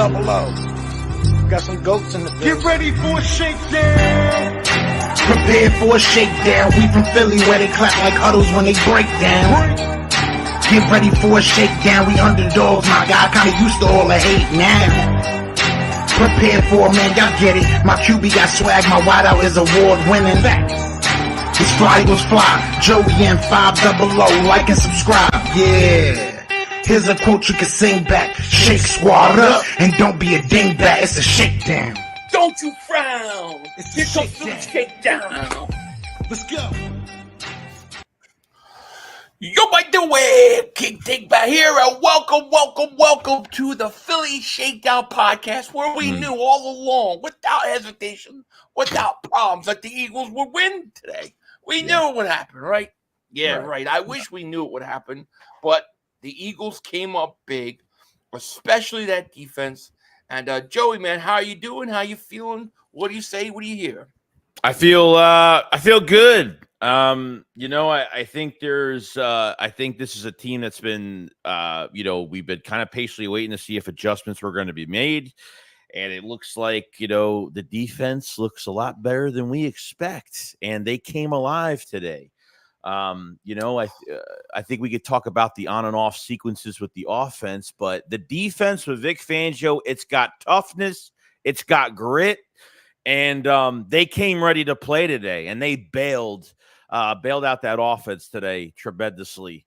500. Got some goats in the building. Get ready for a shakedown. Prepare for a shakedown. We from Philly where they clap like huddles when they break down. Get ready for a shakedown. We underdogs, my guy. Kinda used to all the hate now. Prepare for it, man. Y'all get it. My QB got swag. My wideout is award winning. It's fly Eagles fly. Joey and 500. Like and subscribe. Yeah. Here's a quote you can sing back. Shake squad up and don't be a dingbat. It's a shakedown. Don't you frown. It's Here a comes the shakedown. Let's go. Yo, by the way, King Dig back here, and welcome to the Philly Shakedown podcast, where we knew all along, without hesitation, without problems, that the Eagles would win today. We knew it would happen, right? Yeah, right. I wish we knew it would happen, but the Eagles came up big, especially that defense. And Joey, man, how are you doing? How you feeling? What do you say? What do you hear? I feel good. I think I think this is a team that's been, we've been kind of patiently waiting to see if adjustments were going to be made. And it looks like, the defense looks a lot better than we expect. And they came alive today. I think we could talk about the on and off sequences with the offense, but the defense with Vic Fangio, it's got toughness, it's got grit, and they came ready to play today, and they bailed out that offense today tremendously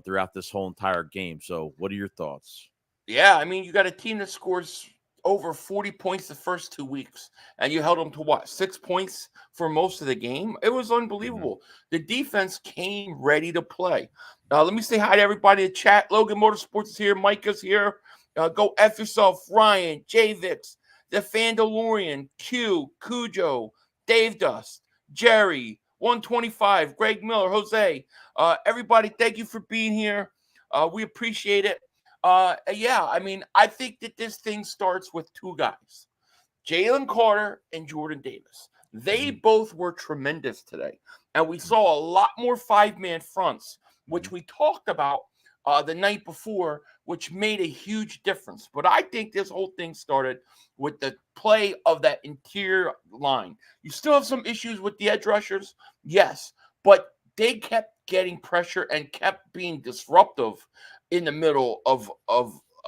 throughout this whole entire game. So what are your thoughts? Yeah, I mean, you got a team that scores over 40 points the first 2 weeks, and you held them to what, 6 points for most of the game? It was unbelievable. The defense came ready to play. Let me say hi to everybody in the chat. Logan Motorsports is here. Mike is here. Go F yourself. Ryan, JVix, The Fandalorian, Q, Cujo, Dave Dust, Jerry, 125, Greg Miller, Jose. Everybody, thank you for being here. We appreciate it. I think that this thing starts with two guys, Jalen Carter and Jordan Davis. They both were tremendous today, and we saw a lot more five-man fronts, which we talked about the night before, which made a huge difference. But I think this whole thing started with the play of that interior line. You still have some issues with the edge rushers, yes, but they kept getting pressure and kept being disruptive in the middle of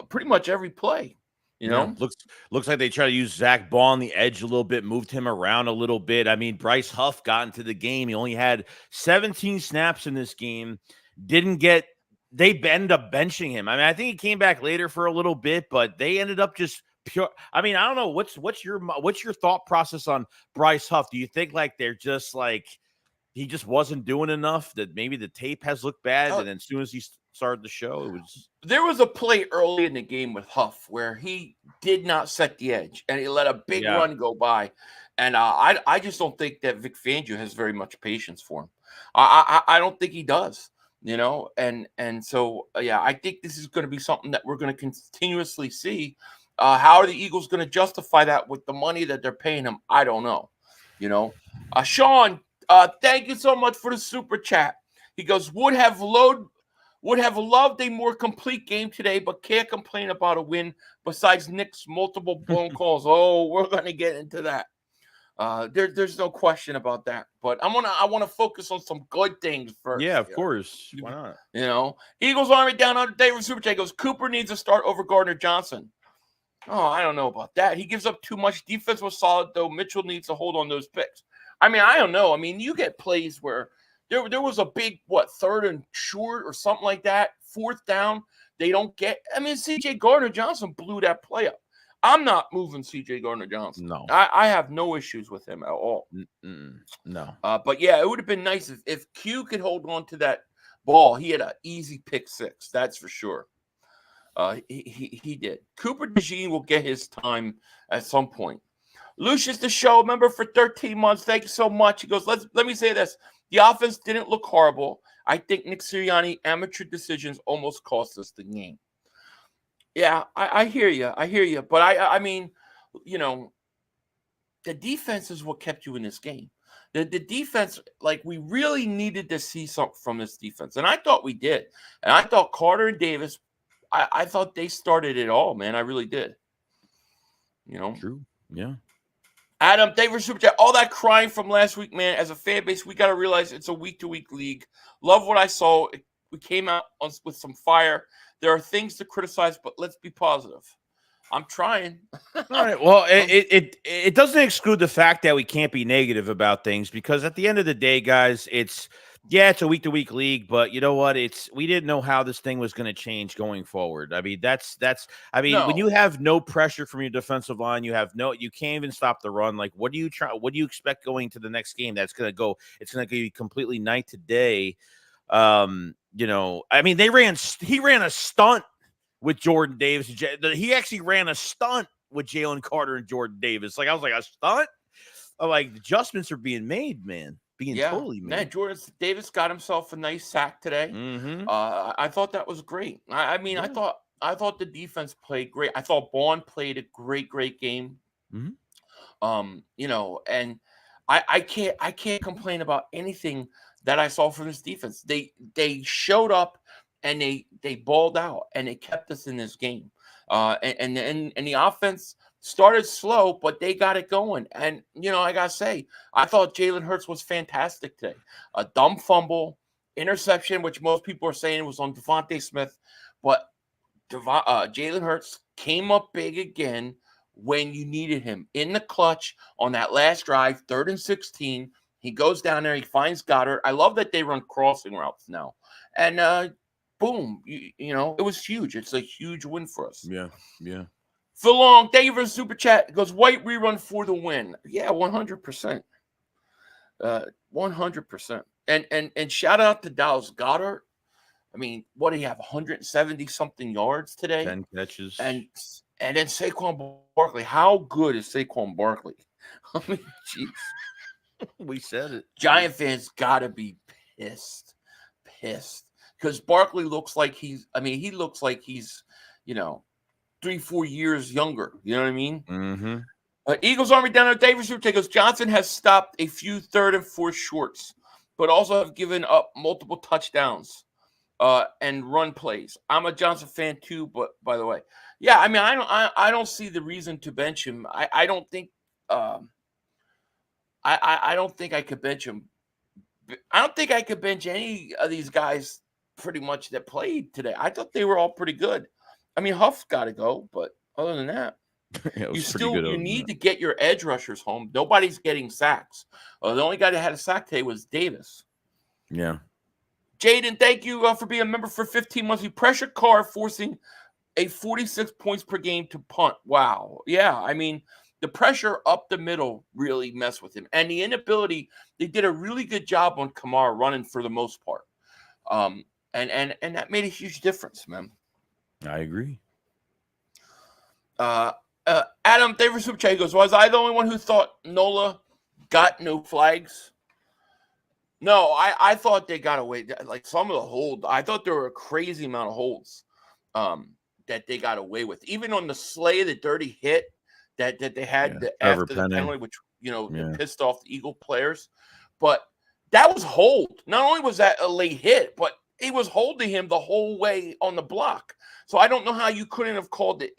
pretty much every play, Looks like they try to use Zach Ball on the edge a little bit, moved him around a little bit. I mean, Bryce Huff got into the game. He only had 17 snaps in this game. They ended up benching him. I mean, I think he came back later for a little bit, but they ended up just pure. I mean, I don't know what's your thought process on Bryce Huff? Do you think like they're just like he just wasn't doing enough, that maybe the tape has looked bad, and then as soon as he started the show, there was a play early in the game with Huff where he did not set the edge and he let a big run go by, and I just don't think that Vic Fangio has very much patience for him. I don't think he does, and so I think this is going to be something that we're going to continuously see. How are the Eagles going to justify that with the money that they're paying him? I don't know. Sean, thank you so much for the super chat. He goes, would have loved a more complete game today, but can't complain about a win besides Nick's multiple blown calls. Oh, we're going to get into that. There's no question about that. But I want to focus on some good things first. Yeah, of course. Why not? Eagles Army down under David Super Chat goes, Cooper needs to start over Gardner Johnson. Oh, I don't know about that. He gives up too much. Defense was solid, though. Mitchell needs to hold on those picks. I mean, I don't know. I mean, you get plays where there was a big, third and short or something like that, fourth down. They don't get – I mean, C.J. Gardner-Johnson blew that play up. I'm not moving C.J. Gardner-Johnson. No. I have no issues with him at all. No. But, it would have been nice if Q could hold on to that ball. He had an easy pick six, that's for sure. He did. Cooper DeJean will get his time at some point. Lucius the show member for 13 months. Thank you so much. He goes, let me say this. The offense didn't look horrible. I think Nick Sirianni amateur decisions almost cost us the game. Yeah, I hear you. But I mean, the defense is what kept you in this game. The defense, we really needed to see something from this defense. And I thought we did. And I thought Carter and Davis, I thought they started it all, man. I really did. You know, True. Yeah. Adam, thank you for super chat. All that crying from last week, man. As a fan base, we got to realize it's a week-to-week league. Love what I saw. We came out with some fire. There are things to criticize, but let's be positive. I'm trying. All right. Well, it doesn't exclude the fact that we can't be negative about things, because at the end of the day, guys, it's a week-to-week league, but you know what? We didn't know how this thing was going to change going forward. I mean, when you have no pressure from your defensive line, you can't even stop the run. Like, what do you expect going to the next game? It's going to be completely night to day. You know, I mean, he ran a stunt with Jordan Davis. He actually ran a stunt with Jalen Carter and Jordan Davis. Like, I was like, a stunt? Like, adjustments are being made, man. Totally made. Man, Jordan Davis got himself a nice sack today. Mm-hmm. I thought that was great. I mean, yeah. I thought the defense played great. I thought Bond played a great game. Mm-hmm. You know, and I can't complain about anything that I saw from this defense. They showed up and they balled out and they kept us in this game. And the offense started slow, but they got it going. And, you know, I got to say, I thought Jalen Hurts was fantastic today. A dumb fumble, interception, which most people are saying was on Devontae Smith. But Jalen Hurts came up big again when you needed him. In the clutch on that last drive, 3rd and 16. He goes down there. He finds Goddard. I love that they run crossing routes now. And, boom, you know, it was huge. It's a huge win for us. Yeah. Phil Long, thank you for the super chat. It goes, white rerun for the win. Yeah, 100%. 100%. And shout out to Dallas Goddard. I mean, what do you have? 170-something yards today? 10 catches. And then Saquon Barkley. How good is Saquon Barkley? I mean, jeez. We said it. Giant fans got to be pissed. Because Barkley looks like he looks like he's, you know, 3-4 years younger. You know what I mean? Mm-hmm. Eagles Army down there. Davis goes, Johnson has stopped a few 3rd and 4th shorts, but also have given up multiple touchdowns and run plays. I'm a Johnson fan too, but by the way, yeah, I mean, I don't see the reason to bench him. I don't think I don't think I could bench him. I don't think I could bench any of these guys pretty much that played today. I thought they were all pretty good. I mean, Huff's got to go, but other than that, you need to get your edge rushers home. Nobody's getting sacks. The only guy that had a sack today was Davis. Yeah. Jaden, thank you for being a member for 15 months. We pressure Carr, forcing a 46 points per game to punt. Wow. Yeah, I mean, the pressure up the middle really messed with him. And the inability, they did a really good job on Kamara running for the most part. And that made a huge difference, man. I agree. Adam, thank you for super chat. He goes, was I the only one who thought Nola got no flags? No, I thought they got away. Like some of the hold, I thought there were a crazy amount of holds that they got away with. Even on the Slay, the dirty hit that they had after the penalty, which, you know, pissed off the Eagle players. But that was hold. Not only was that a late hit, but he was holding him the whole way on the block. So I don't know how you couldn't have called it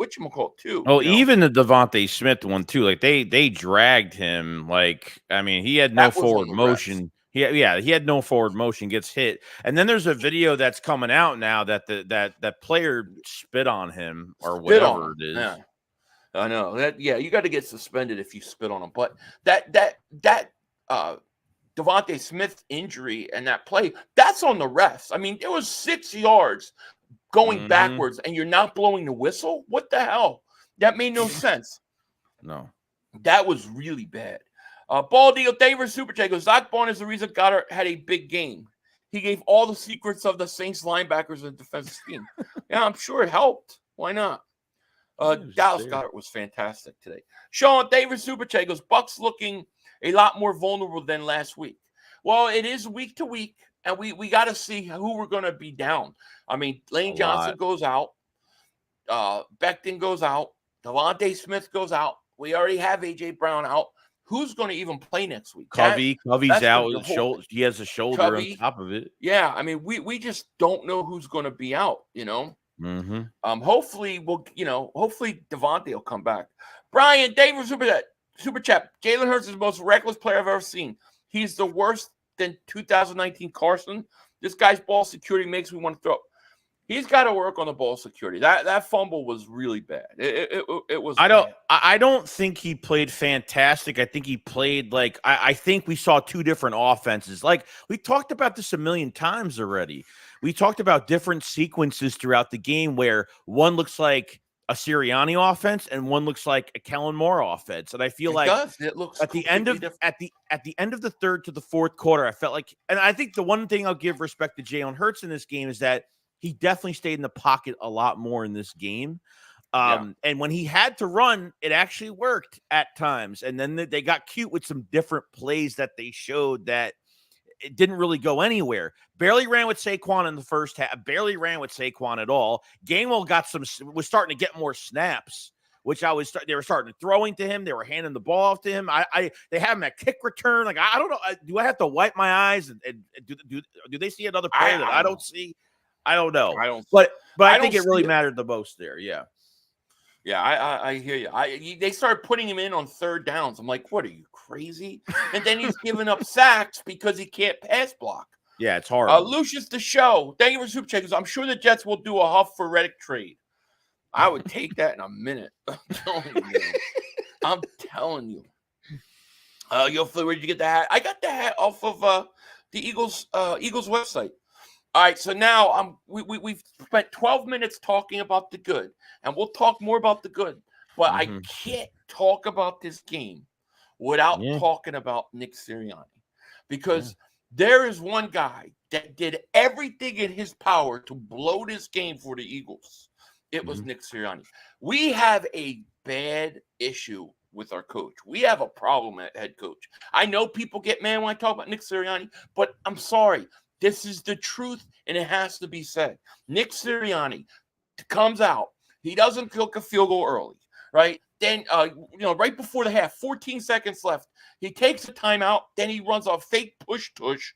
whatchamacallit too. Oh, even the Devontae Smith one too. Like they dragged him. Like, I mean, he had no forward motion. He had no forward motion, gets hit. And then there's a video that's coming out now that that player spit on him or whatever it is. Yeah. I know that. Yeah, you got to get suspended if you spit on him. But that Devontae Smith injury and that play, that's on the refs. I mean, it was 6 yards going backwards, and you're not blowing the whistle? What the hell? That made no sense. No. That was really bad. Ball deal, David Super Chat goes, Zach Bond is the reason Goddard had a big game. He gave all the secrets of the Saints linebackers and defensive scheme. Yeah, I'm sure it helped. Why not? Dallas Goddard was fantastic today. Sean, David Super Chat goes, Bucks looking a lot more vulnerable than last week. Well, it is week to week, and we got to see who we're going to be down. I mean, Lane Johnson goes out. Becton goes out. Devontae Smith goes out. We already have A.J. Brown out. Who's going to even play next week? Covey's out. He has a shoulder on top of it. Yeah, I mean, we just don't know who's going to be out, you know? Hopefully hopefully Devontae will come back. Brian Davis super chat. Jalen Hurts is the most reckless player I've ever seen. He's the worst than 2019 Carson. This guy's ball security makes me want to throw. He's got to work on the ball security. That fumble was really bad. It was. I don't think he played fantastic. I think he played like I think we saw two different offenses. Like we talked about this a million times already. We talked about different sequences throughout the game where one looks like a Sirianni offense and one looks like a Kellen Moore offense. And I feel it looks at the end of the third to the fourth quarter, I felt like, and I think the one thing I'll give respect to Jalen Hurts in this game is that he definitely stayed in the pocket a lot more in this game. And when he had to run, it actually worked at times. And then they got cute with some different plays that they showed that it didn't really go anywhere. Barely ran with Saquon in the first half. Barely ran with Saquon at all. Gainwell was starting to get more snaps, which they were starting throwing to him. They were handing the ball off to him. They have him at kick return. Like, I don't know. Do I have to wipe my eyes and do they see another play that I don't see? I don't know. But I think it really mattered the most there. Yeah. Yeah, I hear you. They started putting him in on third downs. I'm like, what are you, crazy? And then he's giving up sacks because he can't pass block. Yeah, it's hard. Lucius the Show. Thank you for super checkers. I'm sure the Jets will do a Huff for Reddick trade. I would take that in a minute. I'm telling you. Where'd you get the hat? I got the hat off of the Eagles website. All right, so now we've spent 12 minutes talking about the good, and we'll talk more about the good, but I can't talk about this game without talking about Nick Sirianni, because there is one guy that did everything in his power to blow this game for the Eagles. It was Nick Sirianni. We have a bad issue with our coach. We have a problem at head coach. I know people get mad when I talk about Nick Sirianni, but I'm sorry. This is the truth, and it has to be said. Nick Sirianni comes out. He doesn't kick a field goal early, right? Then, right before the half, 14 seconds left, he takes a timeout. Then he runs a fake push-tush.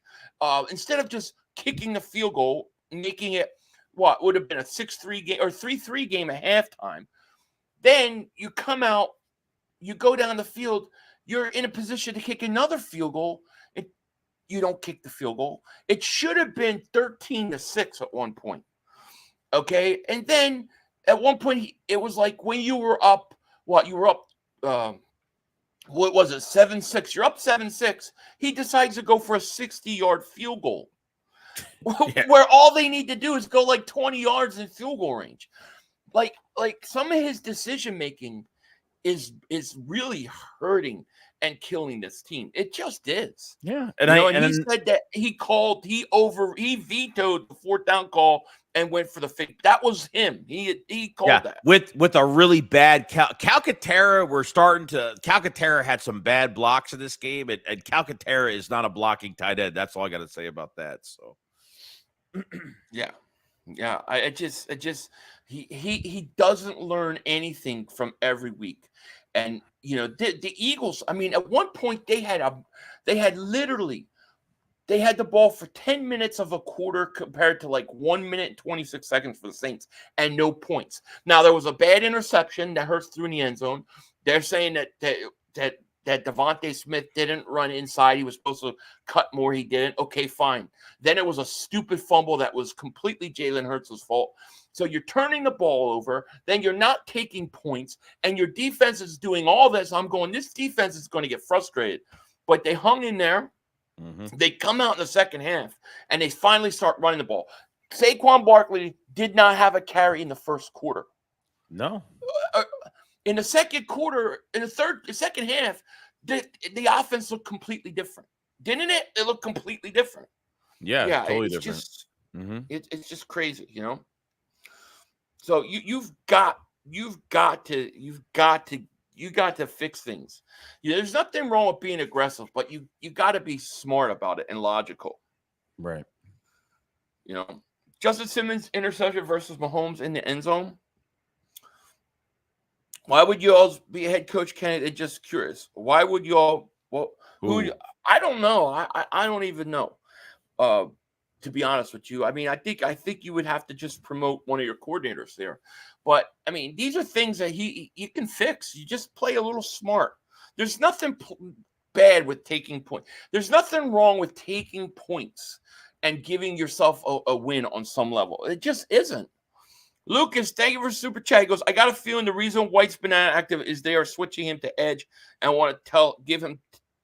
Instead of just kicking the field goal, making it what would have been a 6-3 game or 3-3 game at halftime. Then you come out, you go down the field, you're in a position to kick another field goal. You don't kick the field goal. It should have been 13-6 at one point. Okay. And then at one point, it was like when you were up, what was it? 7-6. You're up 7-6. He decides to go for a 60-yard field goal where all they need to do is go like 20 yards in field goal range. Like some of his decision-making is really hurting and killing this team. It just is. Yeah. And he said that he vetoed the fourth down call and went for the fake. That was him. He called that. With a really bad Calcaterra, Calcaterra had some bad blocks in this game, and Calcaterra is not a blocking tight end. That's all I got to say about that. So yeah. He doesn't learn anything from every week. And the Eagles, I mean, at one point they had the ball for 10 minutes of a quarter compared to like 1 minute and 26 seconds for the Saints and no points. Now there was a bad interception that Hurts threw in the end zone. They're saying that Devontae Smith didn't run inside. He was supposed to cut more. He didn't. Okay, fine. Then it was a stupid fumble that was completely Jalen Hurts' fault. So you're turning the ball over, then you're not taking points, and your defense is doing all this. I'm going, this defense is going to get frustrated. But they hung in there. They come out in the second half, and they finally start running the ball. Saquon Barkley did not have a carry in the first quarter. No. In the second quarter, in the second half, the offense looked completely different. Didn't it? It looked completely different. Yeah, totally different. It's just crazy, So you've got to fix things. There's nothing wrong with being aggressive, but you got to be smart about it and logical. Right. Justin Simmons interception versus Mahomes in the end zone. Why would you all be a head coach candidate? Just curious. Why would you all? Well, I don't know. I don't even know. to be honest with you. I mean, I think you would have to just promote one of your coordinators there. But I mean, these are things that you can fix. You just play a little smart. There's nothing bad with taking points. There's nothing wrong with taking points and giving yourself a win on some level. It just isn't. Lucas, thank you for super chat. He goes, I got a feeling the reason White's been inactive is they are switching him to edge and want to give him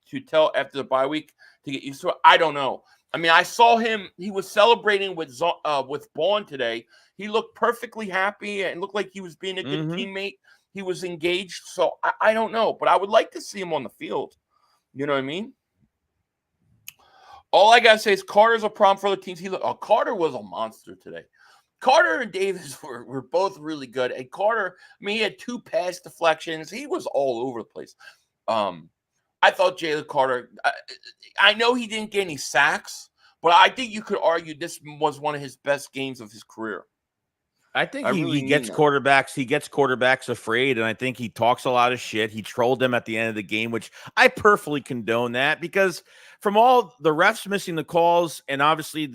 to tell after the bye week to get used to it. I don't know. I mean, I saw him. He was celebrating with Vaughn today. He looked perfectly happy and looked like he was being a good teammate. He was engaged. So I don't know, but I would like to see him on the field. You know what I mean? All I got to say is Carter's a problem for the teams. Carter was a monster today. Carter and Davis were both really good. And Carter, I mean, he had 2 pass deflections. He was all over the place. I thought Jalen Carter, I know he didn't get any sacks, but I think you could argue this was one of his best games of his career. I think he gets quarterbacks. He gets quarterbacks afraid, and I think he talks a lot of shit. He trolled them at the end of the game, which I perfectly condone that, because from all the refs missing the calls, and obviously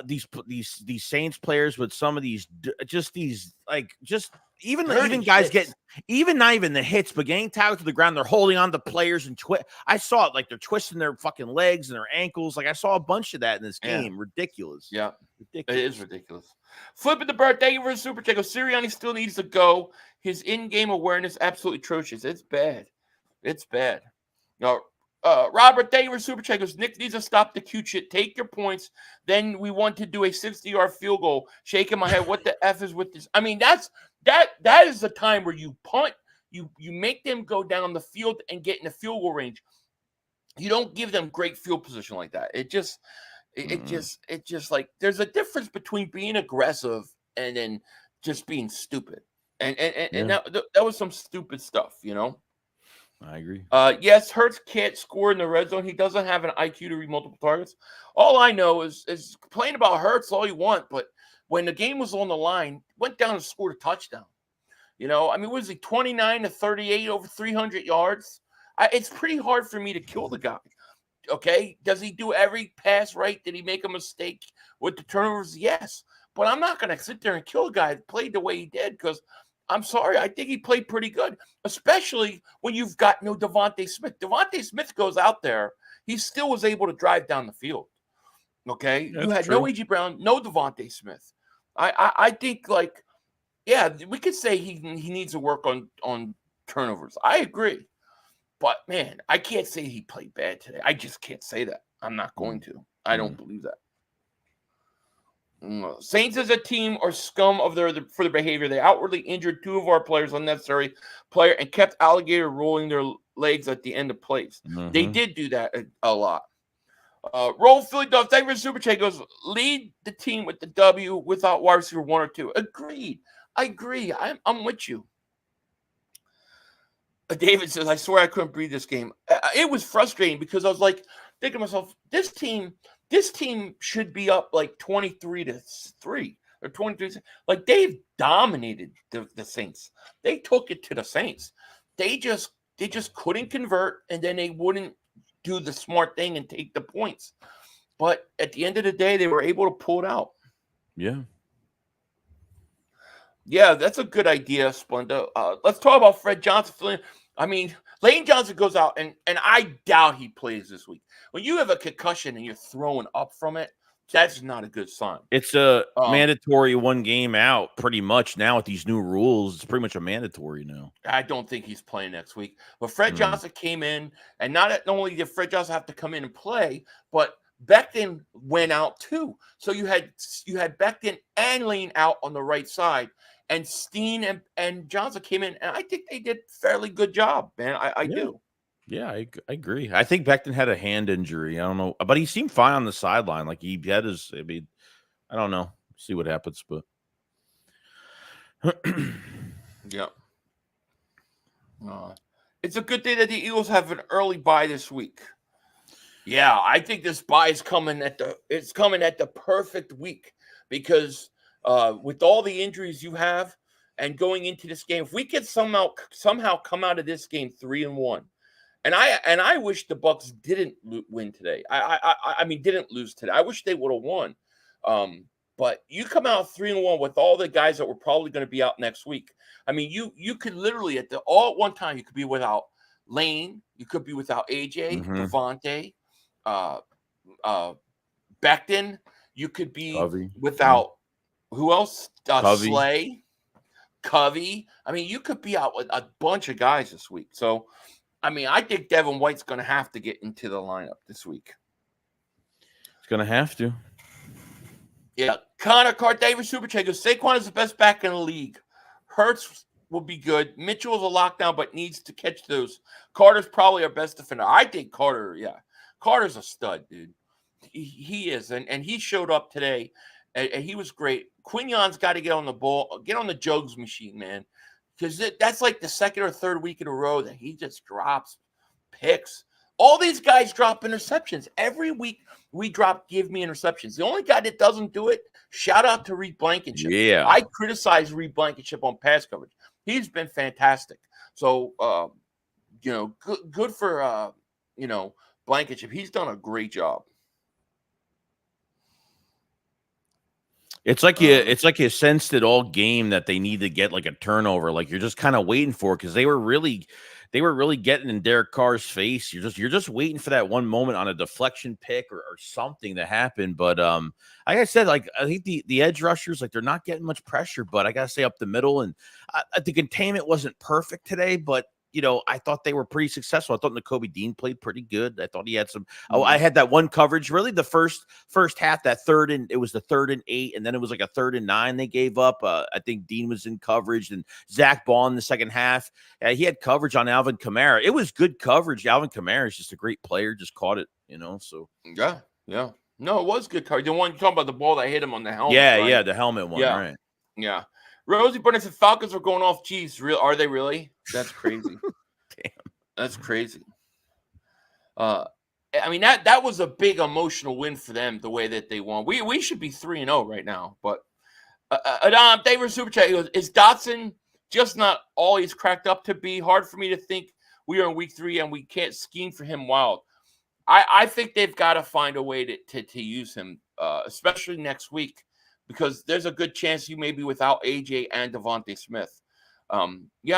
these Saints players with some of these even guys hits. not even the hits, but getting tackled to the ground, they're holding on to players and I saw it, like they're twisting their fucking legs and their ankles. Like I saw a bunch of that in this game. Ridiculous. Yeah, ridiculous. It is ridiculous. Flipping the bird, thank you for the super check. Sirianni still needs to go. His in-game awareness absolutely atrocious. It's bad. It's bad. No. Robert, thank you for super check. Nick needs to stop the cute shit. Take your points. Then we want to do a 60-yard field goal. Shaking my head. What the F is with this? I mean, that is the time where you punt. You make them go down the field and get in the field goal range. You don't give them great field position like that. It just like there's a difference between being aggressive and then just being stupid. And that was some stupid stuff, you know. I agree. Yes, Hurts can't score in the red zone. He doesn't have an IQ to read multiple targets. All I know is complain about Hurts all you want, but when the game was on the line, went down and scored a touchdown. You know, I mean, was he 29-38 over 300 yards? It's pretty hard for me to kill the guy. Okay, does he do every pass right? Did he make a mistake with the turnovers? Yes, but I'm not going to sit there and kill a guy that played the way he did, because I'm sorry, I think he played pretty good, especially when you've got no Devontae Smith. Devontae Smith goes out there, he still was able to drive down the field. Okay, you had no A.J. Brown, no Devontae Smith. I think, like, yeah, we could say he needs to work on turnovers. I agree. But, man, I can't say he played bad today. I just can't say that. I'm not going to. I don't believe that. Saints as a team are scum for their behavior. They outwardly injured 2 of our players, unnecessary player, and kept Alligator rolling their legs at the end of plays. They did do that a lot. Roll Philly Dove, thank you for the super chat. Goes, lead the team with the W without wide receiver 1 or 2. Agreed. I agree. I'm with you. David says, I swear I couldn't breathe this game. It was frustrating because I was like, thinking to myself, this team should be up like 23-3 or 23. Like, they've dominated the Saints. They took it to the Saints. They just couldn't convert, and then they wouldn't do the smart thing and take the points. But at the end of the day, they were able to pull it out. Yeah. Yeah, that's a good idea, Splenda. Let's talk about Fred Johnson. I mean, Lane Johnson goes out, and I doubt he plays this week. When you have a concussion and you're throwing up from it, that's not a good sign. It's a mandatory 1 game out pretty much now with these new rules. It's pretty much a mandatory now. I don't think he's playing next week. But Fred Johnson came in, and not only did Fred Johnson have to come in and play, but Becton went out too. So you had Becton and Lane out on the right side. And Steen and Johnson came in, and I think they did a fairly good job, man. I do. Yeah, I agree. I think Becton had a hand injury. I don't know, but he seemed fine on the sideline. Like, he had his, I mean, I don't know. See what happens, but yeah. It's a good thing that the Eagles have an early bye this week. Yeah, I think this bye is coming at the perfect week, because with all the injuries you have and going into this game, if we could somehow come out of this game 3-1, And I wish the Bucks didn't win today. I mean, didn't lose today. I wish they would have won. But you come out 3-1 with all the guys that were probably going to be out next week. I mean, you could literally all at one time you could be without Lane, you could be without AJ, Devontae, Becton. You could be Covey. without who else? Covey. Slay, Covey. I mean, you could be out with a bunch of guys this week. So, I mean, I think Devin White's going to have to get into the lineup this week. He's going to have to. Yeah. Connor Davis Super Chat goes, Saquon is the best back in the league. Hurts will be good. Mitchell is a lockdown, but needs to catch those. Carter's probably our best defender. I think Carter, Carter's a stud, dude. He is. And he showed up today, and he was great. Quignon's got to get on the ball, get on the jugs machine, man. Because that's like the second or third week in a row that he just drops picks. All these guys drop interceptions. Every week we give me interceptions. The only guy that doesn't do it, shout out to Reed Blankenship. Yeah. I criticize Reed Blankenship on pass coverage. He's been fantastic. So, good for, Blankenship. He's done a great job. It's like you sensed it all game that they need to get like a turnover. Like you're just kind of waiting for it because they were really getting in Derek Carr's face. You're just waiting for that one moment on a deflection pick or something to happen. But like I said, like I think the edge rushers, like they're not getting much pressure. But I gotta say up the middle, and the containment wasn't perfect today, but. I thought they were pretty successful. I thought Nakobe Dean played pretty good. I thought he had some. Oh, I had that one coverage. Really, the first half, it was the 3rd and 8, and then it was like a 3rd and 9 they gave up. I think Dean was in coverage, and Zach Ball in the second half. He had coverage on Alvin Kamara. It was good coverage. Alvin Kamara is just a great player. Just caught it, So yeah. No, it was good coverage. The one you're talking about, the ball that hit him on the helmet. Yeah, right? yeah, the helmet one. Yeah. Right. Yeah. Rosie Burnett said Falcons are going off. Geez, are they really? That's crazy. Damn. That's crazy. I mean, that was a big emotional win for them, the way that they won. We should be 3-0 right now. But Adam, David Super Chat, he goes, is Dotson just not all he's cracked up to be? Hard for me to think we are in week 3 and we can't scheme for him wild. I think they've got to find a way to use him, especially next week. Because there's a good chance you may be without AJ and Devontae Smith. I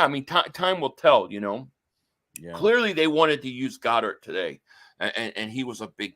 mean, time will tell, Yeah. Clearly, they wanted to use Goddard today, and he was a big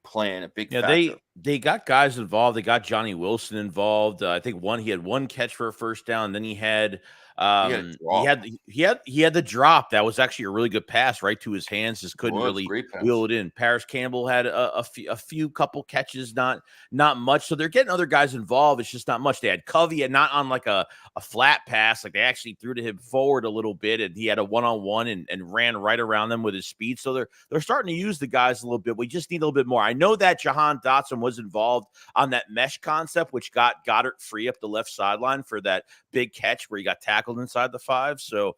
plan, a big factor. They got guys involved. They got Johnny Wilson involved. I think he had one catch for a first down. And then he had he had the drop. That was actually a really good pass right to his hands. Just couldn't really wheel it in. Paris Campbell had a few couple catches, not much. So they're getting other guys involved. It's just not much. They had Covey and not on like a flat pass. Like they actually threw to him forward a little bit, and he had a one-on-one and ran right around them with his speed. So they're starting to use the guys a little bit. We just need a little bit more. I know that Jahan Dotson was involved on that mesh concept, which got Goddard free up the left sideline for that big catch where he got tackled inside the 5. So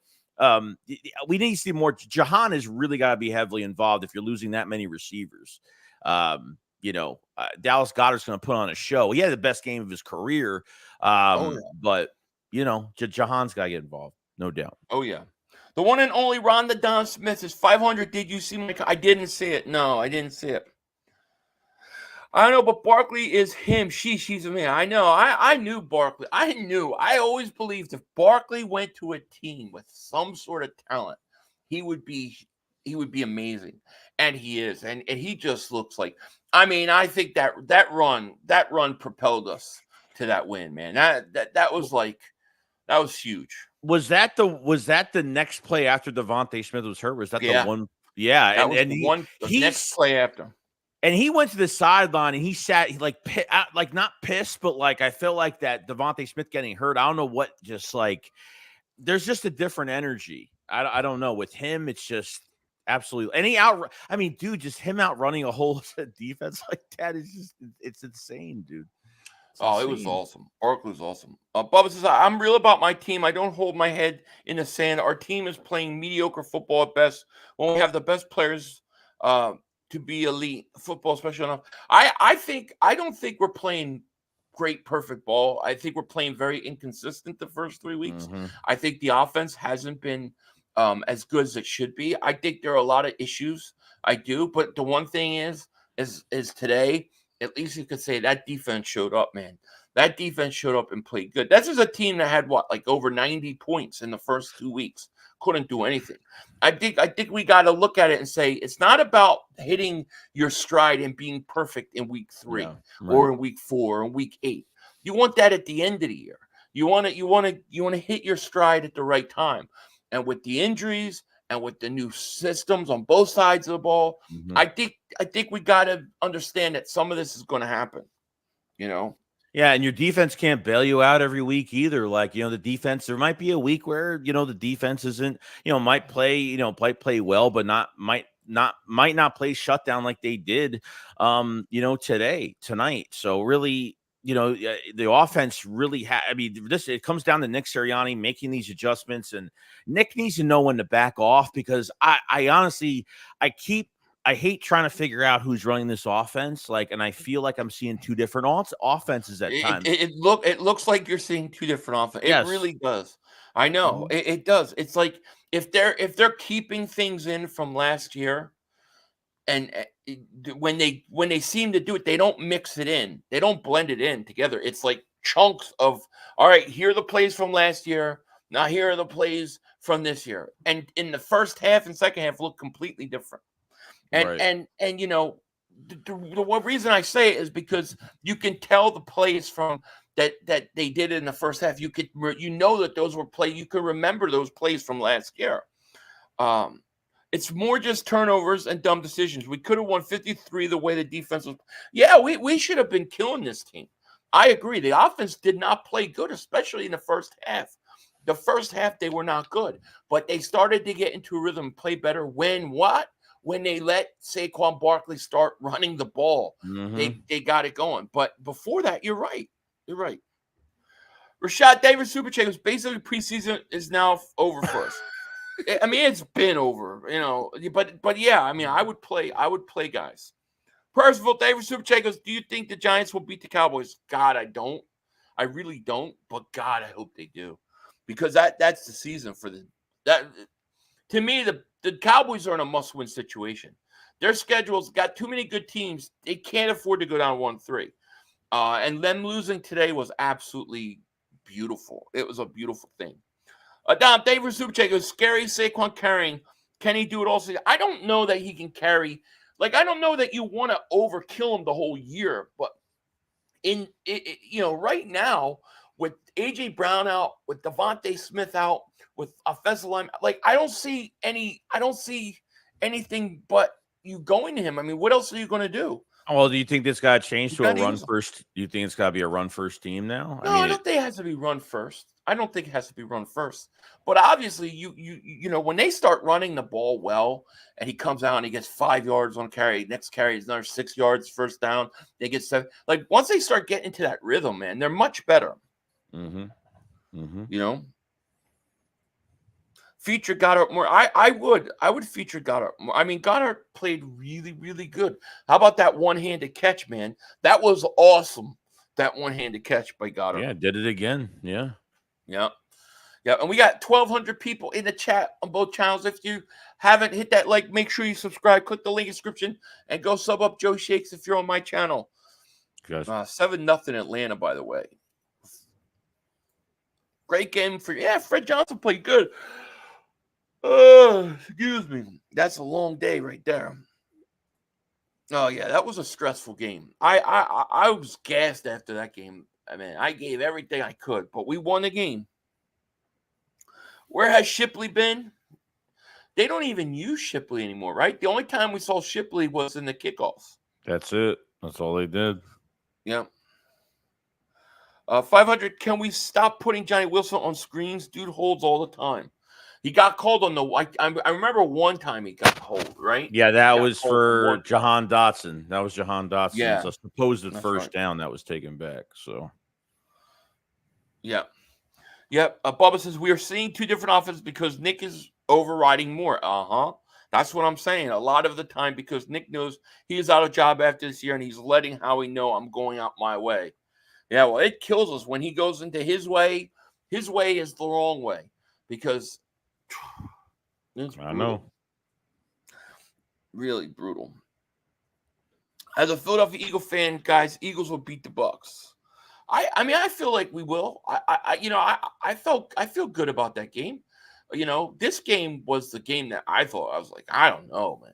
we need to see more. Jahan has really got to be heavily involved if you're losing that many receivers. Dallas Goedert's going to put on a show. He had the best game of his career. But Jahan's got to get involved. No doubt. Oh yeah. The one and only Rhonda Don Smith is 500. Did you see my? I didn't see it. No, I didn't see it. I don't know, but Barkley is him. She's a man. I know. I knew Barkley. I always believed if Barkley went to a team with some sort of talent, he would be amazing. And he is. And he just looks like, I mean, I think that run propelled us to that win, man. That was huge. Was that the next play after Devontae Smith was hurt? Was that the one? Yeah. That was the next play after. And he went to the sideline and he sat not pissed, but like I feel like that Devontae Smith getting hurt. I don't know what, just like there's just a different energy. I don't know. With him, it's just absolutely. And just him outrunning a whole defense like that is just, it's insane, dude. It was awesome. Barkley was awesome. Bubba says, I'm real about my team. I don't hold my head in the sand. Our team is playing mediocre football at best when we have the best players to be elite football, especially enough. I don't think we're playing great perfect ball. I think we're playing very inconsistent the first 3 weeks. Mm-hmm. I think the offense hasn't been as good as it should be. I think there are a lot of issues. I do, but the one thing is today, at least you could say that defense showed up, man. That defense showed up and played good. This is a team that had like over 90 points in the first 2 weeks. Couldn't do anything. I think we got to look at it and say it's not about hitting your stride and being perfect in week 3 or in week 4 or in week 8. You want that at the end of the year. You want to hit your stride at the right time. And with the injuries and with the new systems on both sides of the ball, I think we got to understand that some of this is going to happen. Yeah, and your defense can't bail you out every week either. Like, the defense, there might be a week where, the defense isn't, might play, play well, but might not play shutdown like they did, tonight. So really, the offense really it comes down to Nick Sirianni making these adjustments, and Nick needs to know when to back off, because I honestly, I hate trying to figure out who's running this offense. And I feel like I'm seeing two different offenses at times. It looks like you're seeing two different offenses. Yes. It really does. I know it does. It's like if they're keeping things in from last year, and when they seem to do it, they don't mix it in. They don't blend it in together. It's like chunks of, all right, here are the plays from last year. Now here are the plays from this year. And in the first half and second half look completely different. And the one reason I say it is because you can tell the plays from that they did in the first half. That those were plays. You can remember those plays from last year. It's more just turnovers and dumb decisions. We could have won 53 the way the defense was. Yeah, we should have been killing this team. I agree. The offense did not play good, especially in the first half. The first half, they were not good. But they started to get into a rhythm and play better when they let Saquon Barkley start running the ball. They got it going. But before that, you're right. Rashad Davis Super Chat was basically preseason is now over for us. I mean, it's been over, but yeah, I mean, I would play guys. Percival Davis Super Chat goes, do you think the Giants will beat the Cowboys? God, I don't. I really don't, but God, I hope they do. Because that's the season for that. To me, the Cowboys are in a must-win situation. Their schedule's got too many good teams. They can't afford to go down 1-3. And them losing today was absolutely beautiful. It was a beautiful thing. Dom David Super Chat goes, scary Saquon carrying. Can he do it all season? I don't know that he can carry. I don't know that you want to overkill him the whole year. But right now, with A.J. Brown out, with Devontae Smith out, with offensive line, I don't see anything but you going to him. I mean, what else are you going to do? Well, do you think this got changed to a run first? Do you think it's got to be a run first team now? No, I don't think it has to be run first. I don't think it has to be run first. But obviously, you when they start running the ball well, and he comes out and he gets 5 yards on carry, next carry is another 6 yards, first down, they get 7. Once they start getting into that rhythm, man, they're much better. Feature Goddard more. I would feature Goddard more. I mean, Goddard played really, really good. How about that one-handed catch, man? That was awesome. That one-handed catch by Goddard. Yeah, did it again. Yeah. And we got 1,200 people in the chat on both channels. If you haven't hit that like, make sure you subscribe. Click the link in the description and go sub up Joe Shakes if you're on my channel. 7-0 Atlanta, by the way. Great game Fred Johnson played good. Excuse me. That's a long day right there. Oh yeah, that was a stressful game. I was gassed after that game. I mean, I gave everything I could, but we won the game. Where has Shipley been? They don't even use Shipley anymore, right? The only time we saw Shipley was in the kickoffs. That's it. That's all they did. Yeah. 500. Can we stop putting Johnny Wilson on screens? Dude holds all the time. He got called on the. I remember one time he got called, right? Yeah, that was for Jahan Dotson. That was Jahan Dotson's Yeah, supposed first down that was taken back. So, yeah. Bubba says we are seeing two different offenses because Nick is overriding more. That's what I'm saying. A lot of the time because Nick knows he is out of job after this year and he's letting Howie know I'm going out my way. Yeah, well, it kills us when he goes into his way. His way is the wrong way because It's I brutal. know. Really brutal. As a Philadelphia Eagle fan, guys, Eagles will beat the Bucks. I mean, I feel like we will. I feel good about that game. This game was the game that I thought I was like, I don't know, man.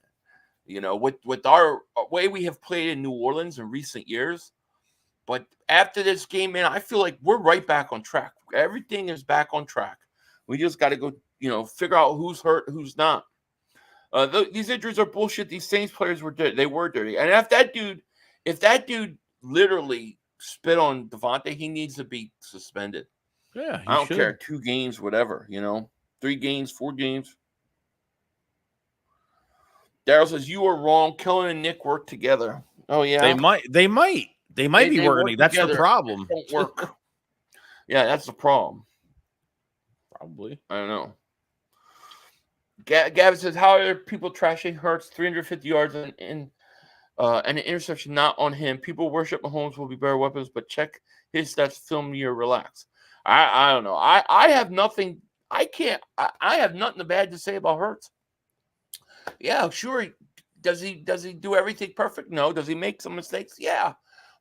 With our way we have played in New Orleans in recent years, but after this game, man, I feel like we're right back on track. Everything is back on track. We just got to go, figure out who's hurt, who's not. These injuries are bullshit. These Saints players were dirty. They were dirty. And if that dude literally spit on Devontae, he needs to be suspended. Yeah, I don't care. 2 games, whatever, 3 games, 4 games. Daryl says, you are wrong. Kellen and Nick work together. Oh, yeah. They might be working. That's the problem. It don't work. Yeah, that's the problem. Probably. I don't know. Gavin says, how are people trashing Hurts 350 yards and an interception not on him? People worship Mahomes will be better weapons, but check his stats, film year, relax. I don't know. I have nothing. I have nothing bad to say about Hurts. Yeah, sure. Does he do everything perfect? No. Does he make some mistakes? Yeah.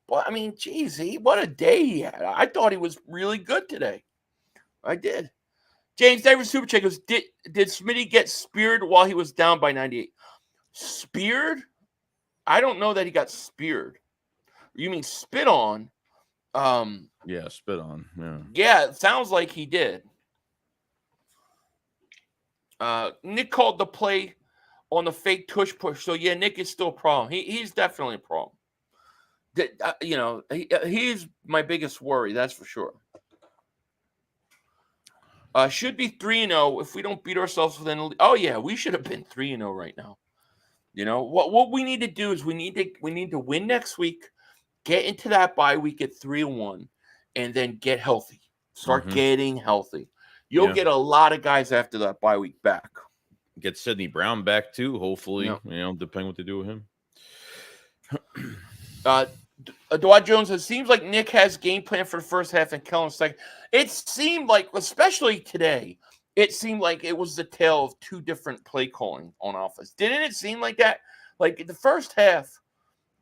But I mean, geez, what a day he had. I thought he was really good today. I did. James Davis Super Check goes, did Smitty get speared while he was down by 98? Speared? I don't know that he got speared. You mean spit on? Yeah, spit on. Yeah. Yeah, it sounds like he did. Nick called the play on the fake tush push. So yeah, Nick is still a problem. He's definitely a problem. He's my biggest worry. That's for sure. Should be 3-0 if we don't beat ourselves within. Oh yeah, we should have been 3-0 right now. What we need to do is we need to win next week, get into that bye week at 3-1, and then get healthy. Start getting healthy. You'll get a lot of guys after that bye week back. Get Sidney Brown back too. Hopefully, depending what they do with him. Dwight Jones, it seems like Nick has game plan for the first half and Kellen second. It seemed like, especially today, it seemed like it was the tale of 2 different play calling on offense. Didn't it seem like that? Like the first half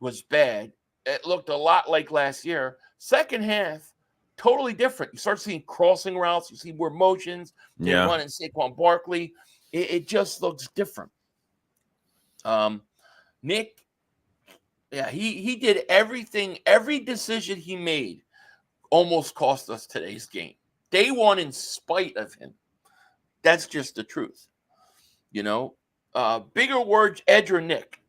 was bad. It looked a lot like last year. Second half, totally different. You start seeing crossing routes. You see more motions. They're running Saquon Barkley. It just looks different. Nick, yeah, he did everything. Every decision he made almost cost us today's game. They won in spite of him. That's just the truth. Bigger words, Edge or Nick?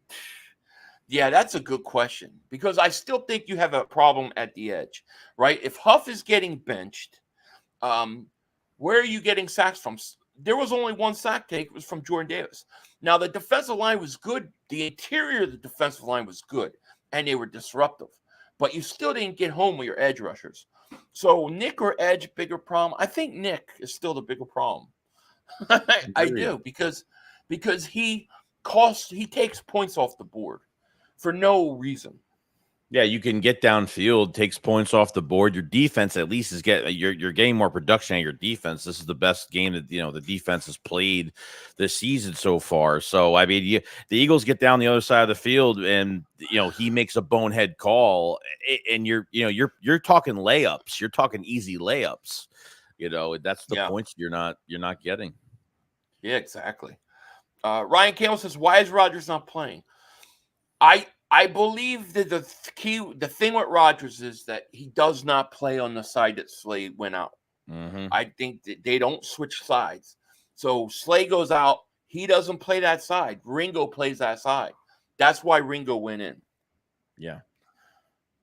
Yeah, that's a good question because I still think you have a problem at the edge, right? If Huff is getting benched, where are you getting sacks from? There was only 1 sack take. It was from Jordan Davis. Now, the defensive line was good. The interior of the defensive line was good, and they were disruptive. But you still didn't get home with your edge rushers. So, Nick or Edge, bigger problem? I think Nick is still the bigger problem. I do, because he takes points off the board for no reason. Yeah, you can get downfield, takes points off the board. Your defense at least is you're getting more production out of your defense. This is the best game that the defense has played this season so far. So I mean, the Eagles get down the other side of the field, and he makes a bonehead call, and you're talking layups. You're talking easy layups. That's the points you're not getting. Yeah, exactly. Ryan Campbell says, "Why is Rodgers not playing?" I believe that the thing with Rodgers is that he does not play on the side that Slay went out. I think that they don't switch sides. So Slay goes out. He doesn't play that side. Ringo plays that side. That's why Ringo went in. Yeah.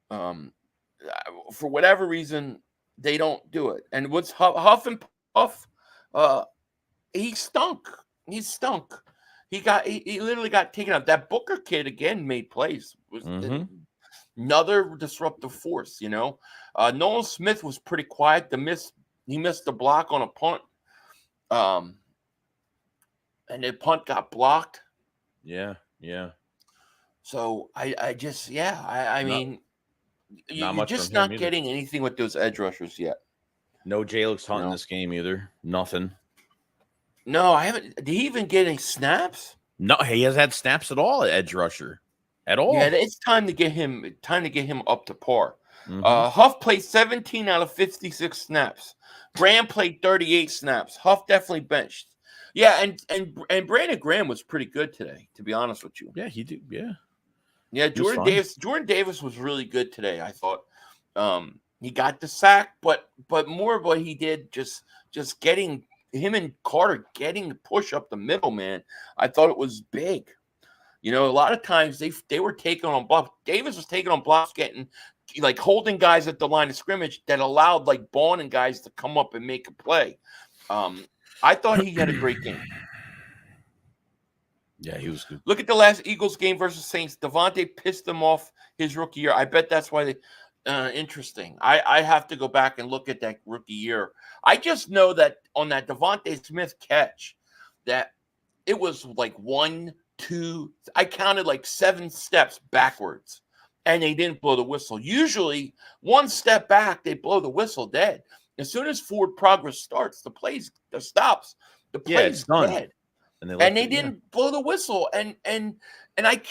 For whatever reason, they don't do it. And what's Huff and Puff? He stunk. He stunk. He literally got taken out. That Booker kid again made plays. Was another disruptive force, Nolan Smith was pretty quiet. He missed the block on a punt. And the punt got blocked. Yeah. So I mean, you're just not getting anything with those edge rushers yet. No Jay looks hunting this game either. Nothing. No, I haven't. Did he even get any snaps? No, he hasn't had snaps at all at edge rusher. At Yeah, all. it's time to get him up to par. Mhm. Huff played 17 out of 56 snaps. Graham played 38 snaps. Huff definitely benched. Yeah, and Brandon Graham was pretty good today, to be honest with you. Yeah, he did. Yeah. Yeah, He was Jordan fine. Davis. Jordan Davis was really good today. I thought he got the sack, but more of what he did, just getting him and Carter getting the push up the middle, man. I thought it was big. You know, a lot of times they were taking on blocks. Davis was taking on blocks, getting like holding guys at the line of scrimmage that allowed like Bond and guys to come up and make a play. I thought he had a great game. Yeah, he was good. Look at the last Eagles game versus Saints. Devontae pissed them off his rookie year. I bet that's why they. Interesting. I have to go back and look at that rookie year. I just know that on that Devontae Smith catch, that it was like 1, 2. I counted like 7 steps backwards, and they didn't blow the whistle. Usually, 1 step back, they blow the whistle dead. As soon as forward progress starts, the stops. The Yeah, play's it's done. dead. And They didn't blow the whistle, and I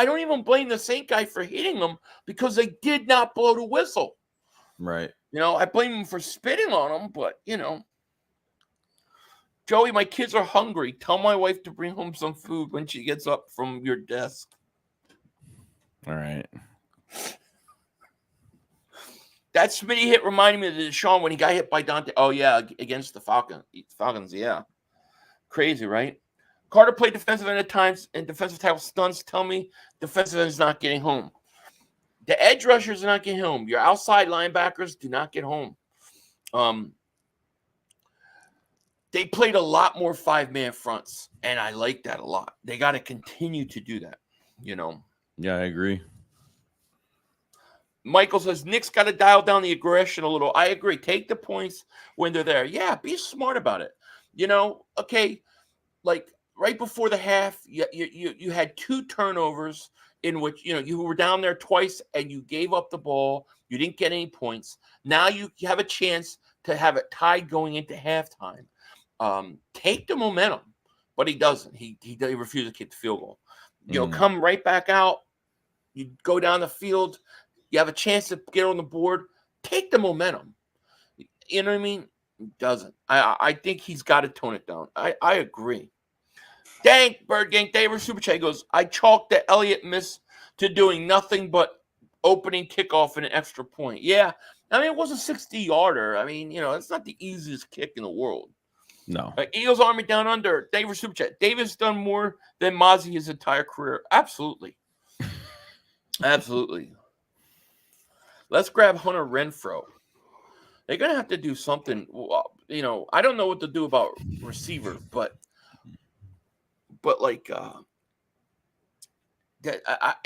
don't even blame the Saint guy for hitting them because they did not blow the whistle. Right. You know, I blame him for spitting on them, but Joey, my kids are hungry. Tell my wife to bring home some food when she gets up from your desk. All right. That Smitty hit reminded me of Deshaun when he got hit by Dante. Oh yeah, against the Falcons. Yeah. Crazy, right? Carter played defensive end at times, and defensive tackle stunts tell me defensive end is not getting home. The edge rushers are not getting home. Your outside linebackers do not get home. They played a lot more 5-man fronts, and I like that a lot. They got to continue to do that, Yeah, I agree. Michael says, Nick's got to dial down the aggression a little. I agree. Take the points when they're there. Yeah, be smart about it. Okay, like right before the half, you had 2 turnovers in which, you were down there twice and you gave up the ball. You didn't get any points. Now you have a chance to have it tied going into halftime. Take the momentum, but he doesn't. He refuses to kick the field goal. Come right back out. You go down the field. You have a chance to get on the board. Take the momentum. You know what I mean? He doesn't. I think he's got to tone it down. I agree. Dang, Bird Gang David Super Chat goes, I chalked the Elliott miss to doing nothing but opening kickoff and an extra point. Yeah. I mean, it was a 60-yarder. I mean, it's not the easiest kick in the world. No. Eagles Army down under. David Super Chat. David's done more than Mozzie his entire career. Absolutely. Absolutely. Let's grab Hunter Renfrow. They're going to have to do something. I don't know what to do about receiver, but like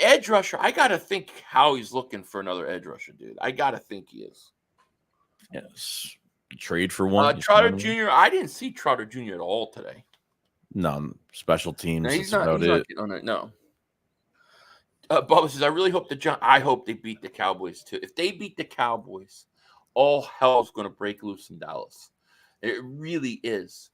edge rusher, I got to think how he's looking for another edge rusher, dude. I got to think he is. Yes. Trade for one. Trotter Jr., I didn't see Trotter Jr. at all today. No, special teams. No, That's about it. No. Bubba says, I really hope I hope they beat the Cowboys too. If they beat the Cowboys, all hell's going to break loose in Dallas. It really is.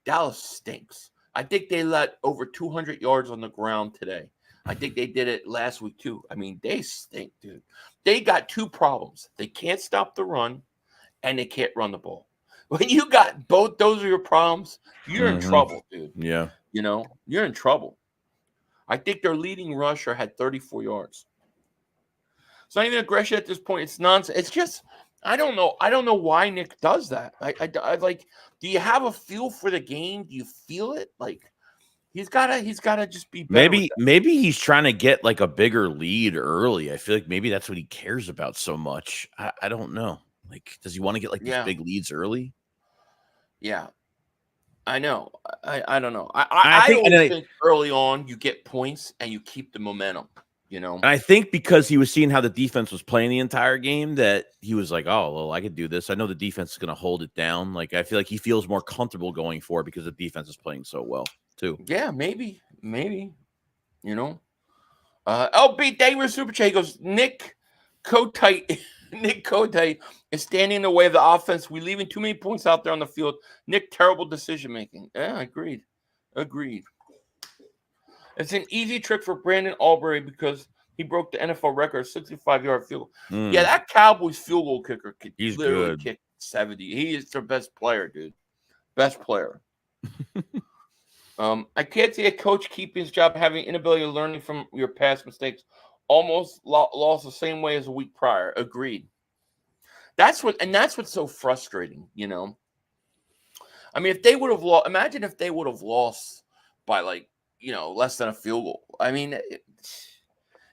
Dallas stinks. I think they let over 200 yards on the ground today. I think they did it last week too. I mean, they stink, dude. They got 2 problems. They can't stop the run, and they can't run the ball. When you got both those are your problems, you're in trouble, dude. Yeah. You're in trouble. I think their leading rusher had 34 yards. It's not even aggression at this point. It's nonsense. It's just, I don't know. I don't know why Nick does that. I like, do you have a feel for the game? Do you feel it? Like, he's gotta just be better. Maybe he's trying to get like a bigger lead early. I feel like maybe that's what he cares about so much. I don't know. Like, does he want to get like these big leads early? Yeah. I know. I don't know. I think early on you get points and you keep the momentum, And I think because he was seeing how the defense was playing the entire game that he was like, oh, well, I could do this. I know the defense is going to hold it down. Like, I feel like he feels more comfortable going for it because the defense is playing so well, too. Yeah, maybe. LB David Super Chat goes, Nick Kotite Nick Kodai is standing in the way of the offense. We're leaving too many points out there on the field. Nick, terrible decision making. Yeah, agreed. It's an easy trick for Brandon Albury because he broke the NFL record, 65-yard field goal. Yeah, that Cowboys field goal kicker could literally kick 70. He is their best player, dude. Best player. I can't see a coach keeping his job having inability to learning from your past mistakes. Almost lost the same way as a week prior. Agreed. That's what's so frustrating, you know. I mean, if they would have lost, imagine if they would have lost by less than a field goal. I mean,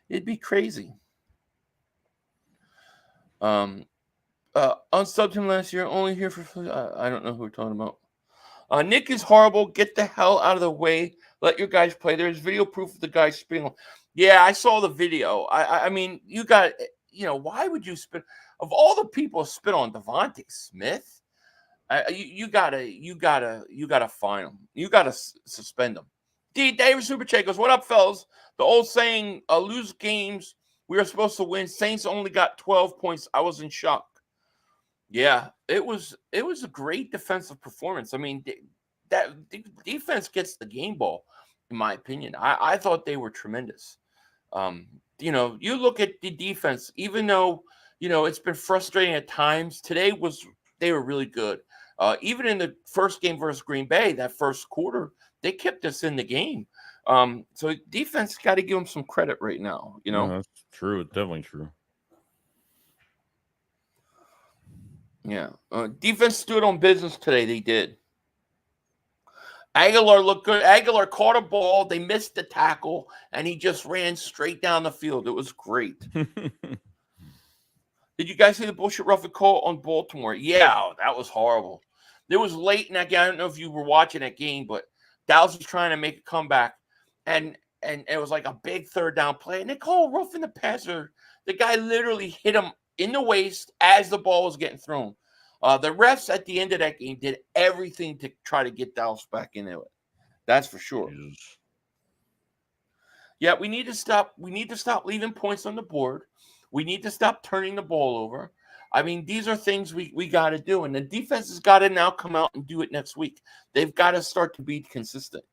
it'd be crazy. Unsubbed him last year, only here for I don't know who we're talking about. Nick is horrible. Get the hell out of the way. Let your guys play. There's video proof of the guy spitting. Yeah, I saw the video. I mean, you got, why would you spit? Of all the people spit on Devontae Smith, you gotta fine him. You gotta suspend him. D. David Superchat goes, "What up, fellas? The old saying, lose games we are supposed to win. Saints only got 12 points. I was in shock." Yeah, it was a great defensive performance. I mean, that defense gets the game ball, in my opinion. I thought they were tremendous. You look at the defense, even though, it's been frustrating at times, they were really good. Even in the first game versus Green Bay, that first quarter, they kept us in the game. So defense got to give them some credit right now, Yeah, that's true. It's definitely true. Yeah. Defense stood on business today. They did. Aguilar looked good. Aguilar caught a ball. They missed the tackle, and he just ran straight down the field. It was great. Did you guys see the bullshit roughing call on Baltimore? Yeah, that was horrible. It was late in that game. I don't know if you were watching that game, but Dallas was trying to make a comeback, and it was like a big third down play, and they called roughing the passer. The guy literally hit him in the waist as the ball was getting thrown. The refs at the end of that game did everything to try to get Dallas back into it. That's for sure. Jesus. Yeah, we need to stop. We need to stop leaving points on the board. We need to stop turning the ball over. I mean, these are things we got to do, and the defense has got to now come out and do it next week. They've got to start to be consistent,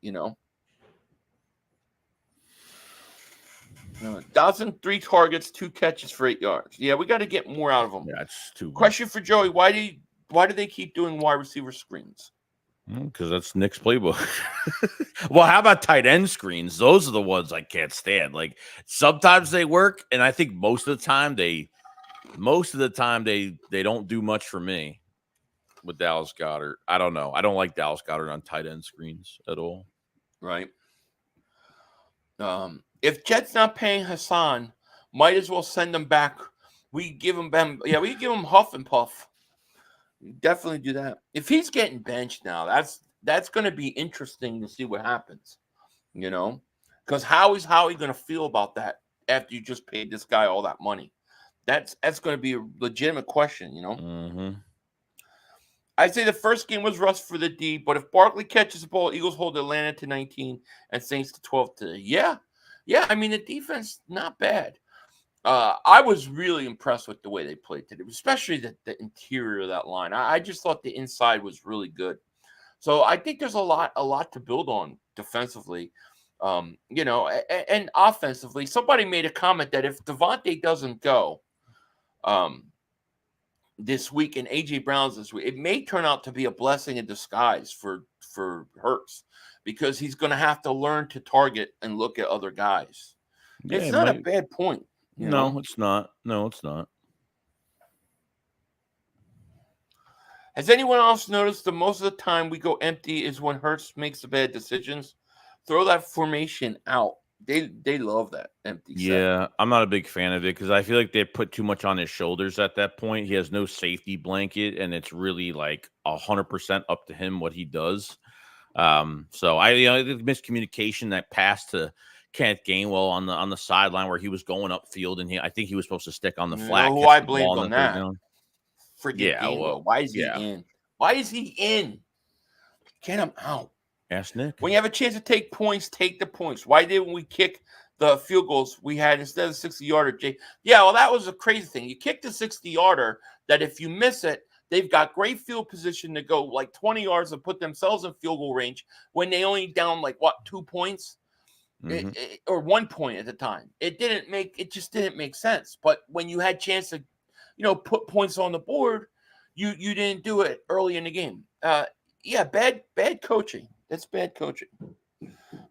Dawson, 3 targets, 2 catches for 8 yards. Yeah, we got to get more out of them. Yeah, that's too. Question for Joey: Why do they keep doing wide receiver screens? Because that's Nick's playbook. Well, how about tight end screens? Those are the ones I can't stand. Like sometimes they work, and I think most of the time they don't do much for me with Dallas Goedert. I don't know. I don't like Dallas Goedert on tight end screens at all. Right. If Jet's not paying Hassan, might as well send him back. We give him huff and puff. Definitely do that. If he's getting benched now, that's going to be interesting to see what happens. Because how is Howie going to feel about that after you just paid this guy all that money? That's going to be a legitimate question. Mm-hmm. I'd say the first game was rough for the D, but if Barkley catches the ball, Eagles hold Atlanta to 19 and Saints to 12 today. Yeah, I mean, the defense, not bad. I was really impressed with the way they played today, especially the interior of that line. I just thought the inside was really good. So I think there's a lot to build on defensively, and offensively. Somebody made a comment that if Devontae doesn't go this week and A.J. Brown's this week, it may turn out to be a blessing in disguise for Hurts, because he's going to have to learn to target and look at other guys. Yeah, it's not a bad point. No, it's not. No, it's not. Has anyone else noticed that most of the time we go empty is when Hurts makes the bad decisions? Throw that formation out. They love that empty set. Yeah, I'm not a big fan of it because I feel like they put too much on his shoulders at that point. He has no safety blanket, and it's really like 100% up to him what he does. So I the miscommunication, that pass to Kenneth Gainwell on the sideline where he was going upfield, and I think he was supposed to stick on the flat. Who I blamed on that? Freaking Gainwell. Why is he in? Why is he in? Get him out. Ask Nick. When you have a chance to take points, take the points. Why didn't we kick the field goals we had instead of 60-yarder. Yeah, well, that was a crazy thing. You kicked a 60-yarder that if you miss it, they've got great field position to go like 20 yards and put themselves in field goal range when they only down 2 points or 1 point at the time. It just didn't make sense. But when you had chance to, put points on the board, you didn't do it early in the game. Yeah, bad coaching. That's bad coaching.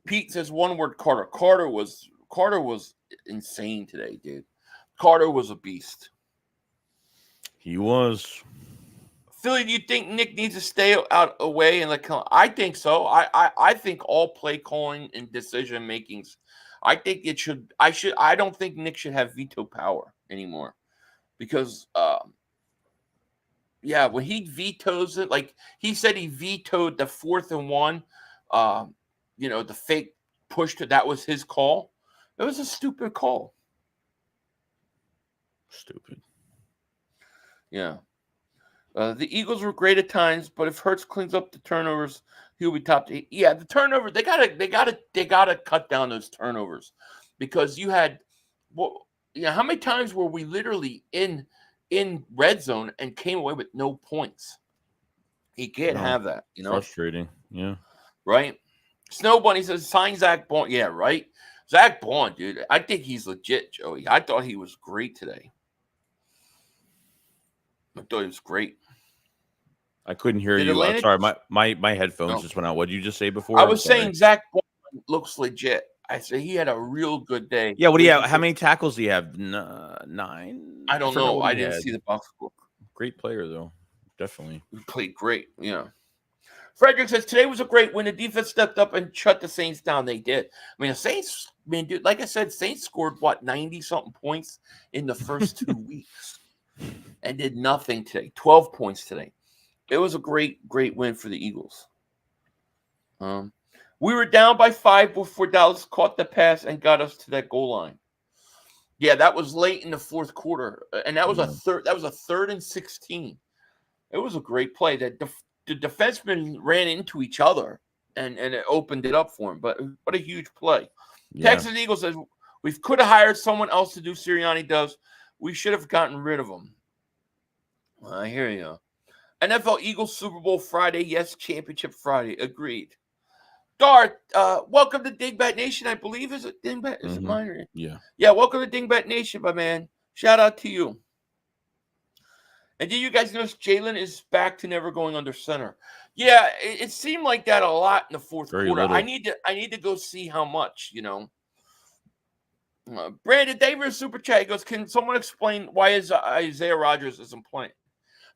Pete says one word: Carter. Carter was insane today, dude. Carter was a beast. He was. Philly, do you think Nick needs to stay out away and I think so. I think all play calling and decision makings. I think it should. I don't think Nick should have veto power anymore, because when he vetoes it, like he said, he vetoed the 4th and 1. The fake push that was his call. It was a stupid call. Stupid. Yeah. The Eagles were great at times, but if Hurts cleans up the turnovers, he'll be top 8. Yeah, the turnover, they gotta cut down those turnovers, because you had how many times were we literally in red zone and came away with no points? He can't have that, Frustrating. Yeah. Right? Snow Bunny says sign Zach Bond. Yeah, right. Zach Bond, dude. I think he's legit, Joey. I thought he was great today. I thought he was great. I couldn't hear you. I'm sorry, my headphones just went out. What did you just say before? I was saying Zach Bond looks legit. I said he had a real good day. Yeah, what do you have? How many tackles do you have? 9? I don't know. I didn't see the box score. Great player, though. Definitely. He played great. Yeah. Frederick says today was a great win. The defense stepped up and shut the Saints down. They did. I mean, the Saints, dude, like I said, Saints scored 90-something points in the first 2 weeks and did nothing today. 12 points today. It was a great win for the Eagles. We were down by 5 before Dallas caught the pass and got us to that goal line. Yeah, that was late in the fourth quarter, and that was a third. That was a 3rd and 16. It was a great play. That the defensemen ran into each other, and it opened it up for him. But what a huge play! Yeah. Texas Eagles says we could have hired someone else to do Sirianni does. We should have gotten rid of him. I hear you. NFL Eagles Super Bowl Friday. Yes, Championship Friday. Agreed. Darth, welcome to Dingbat Nation. I believe, is it Dingbat? Is it mine? Yeah. Yeah, welcome to Dingbat Nation, my man. Shout out to you. And did you guys notice Jalen is back to never going under center? Yeah, it seemed like that a lot in the fourth quarter. Little. I need to go see how much, Brandon Davis super chat goes, can someone explain why Isaiah Rodgers isn't playing?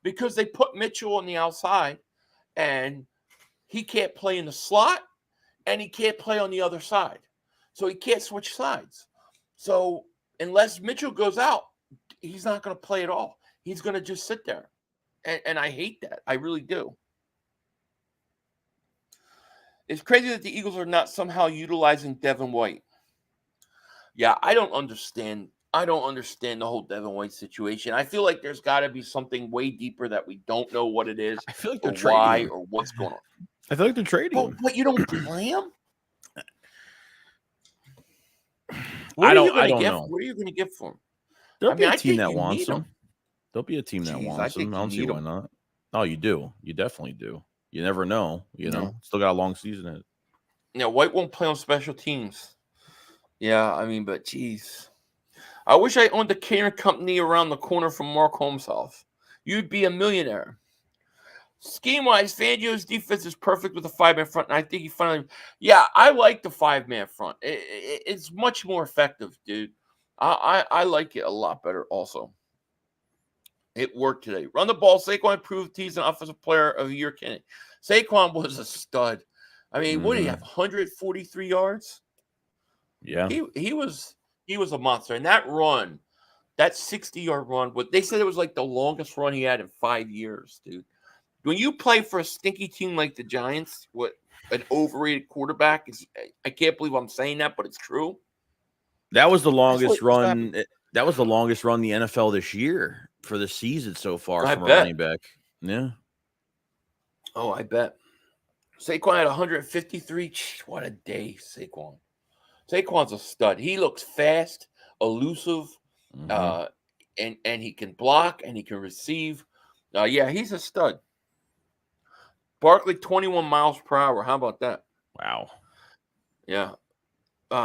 Because they put Mitchell on the outside, and he can't play in the slot, and he can't play on the other side. So he can't switch sides. So unless Mitchell goes out, he's not going to play at all. He's going to just sit there. And I hate that. I really do. It's crazy that the Eagles are not somehow utilizing Devin White. Yeah, I don't understand the whole Devin White situation. I feel like there's got to be something way deeper that we don't know what it is. I feel like they're trading him. Or what's going on. I feel like they're trading him. But you don't play him? I don't know. What are you going to get for him? There'll be a team that wants him. There'll be a team that wants him. I don't see why not. Oh, you do. You definitely do. You never know. Still got a long season in it. White won't play on special teams. Yeah, but geez. I wish I owned a catering company around the corner from Mark Holmes' house. You'd be a millionaire. Scheme-wise, Fangio's defense is perfect with a 5-man front, and I think he finally... Yeah, I like the 5-man front. It's much more effective, dude. I like it a lot better also. It worked today. Run the ball. Saquon proved he's an offensive player of the year candidate. Saquon was a stud. What did he have? 143 yards? Yeah. He was a monster. And that run, that 60-yard run, they said it was like the longest run he had in 5 years, dude. When you play for a stinky team like the Giants, what an overrated quarterback is, I can't believe I'm saying that, but it's true. That was the longest run. That was the longest run in the NFL this year for the season so far from a running back. Yeah. Oh, I bet. Saquon had 153. What a day, Saquon. Saquon's a stud. He looks fast, elusive, Mhm. and he can block and he can receive. Yeah, he's a stud. Barkley, 21 miles per hour. How about that? Wow. Yeah.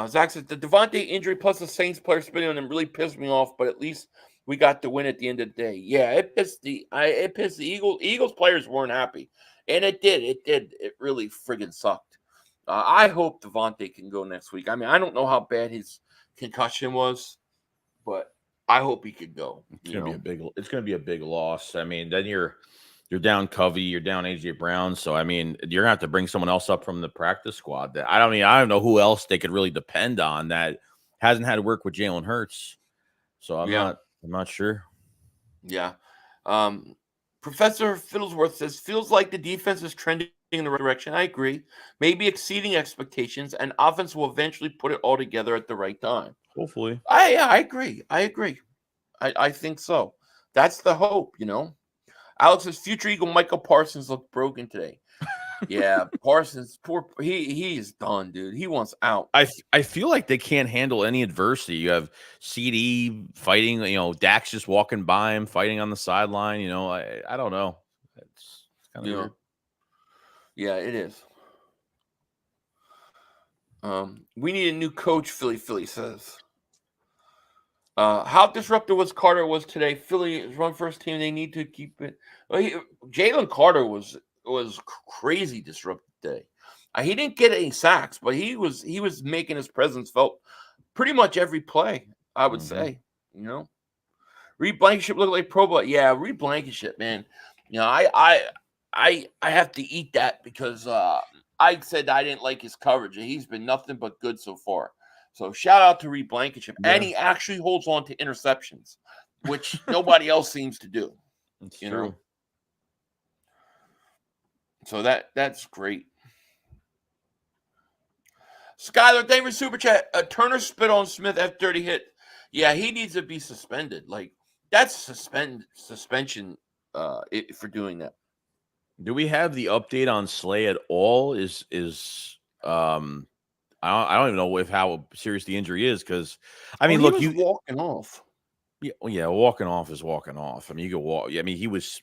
Zach says the Devontae injury plus the Saints player spinning on him really pissed me off, but at least we got the win at the end of the day. Yeah, it pissed the Eagles. Eagles players weren't happy, and it did. It really friggin' sucked. I hope Devontae can go next week. I mean, I don't know how bad his concussion was, but I hope he could go. It's gonna be a big loss. I mean, then you're down Covey, you're down AJ Brown. So I mean, you're gonna have to bring someone else up from the practice squad. That I don't know who else they could really depend on that hasn't had to work with Jalen Hurts. So I'm not sure. Yeah. Professor Fiddlesworth says, feels like the defense is trending in the right direction. I agree. Maybe exceeding expectations, and offense will eventually put it all together at the right time. Hopefully. I agree. I think so. That's the hope, Alex's future Eagle Michael Parsons looked broken today. Yeah, Parsons, he's done, dude. He wants out. I feel like they can't handle any adversity. You have CD fighting, Dak's just walking by him, fighting on the sideline. I don't know. It's kind of weird. Yeah, it is. We need a new coach, Philly says. How disruptive was Carter was today? Philly is run first team. They need to keep it. Jalen Carter was crazy disruptive today. He didn't get any sacks, but he was making his presence felt pretty much every play. I would say, Reed Blankenship looked like Pro Bowl. Yeah, Reed Blankenship, man. I have to eat that because I said I didn't like his coverage, and he's been nothing but good so far. So shout out to Reed Blankenship. Yeah. And he actually holds on to interceptions, which nobody else seems to do. It's true. So that's great. Skylar, thank you for super chat. Turner spit on Smith after he hit. Yeah, he needs to be suspended. Like that's suspension for doing that. Do we have the update on Slay at all? I don't even know how serious the injury is because I mean, look, you walking off. Yeah, walking off is walking off. I mean, you could walk. I mean, he was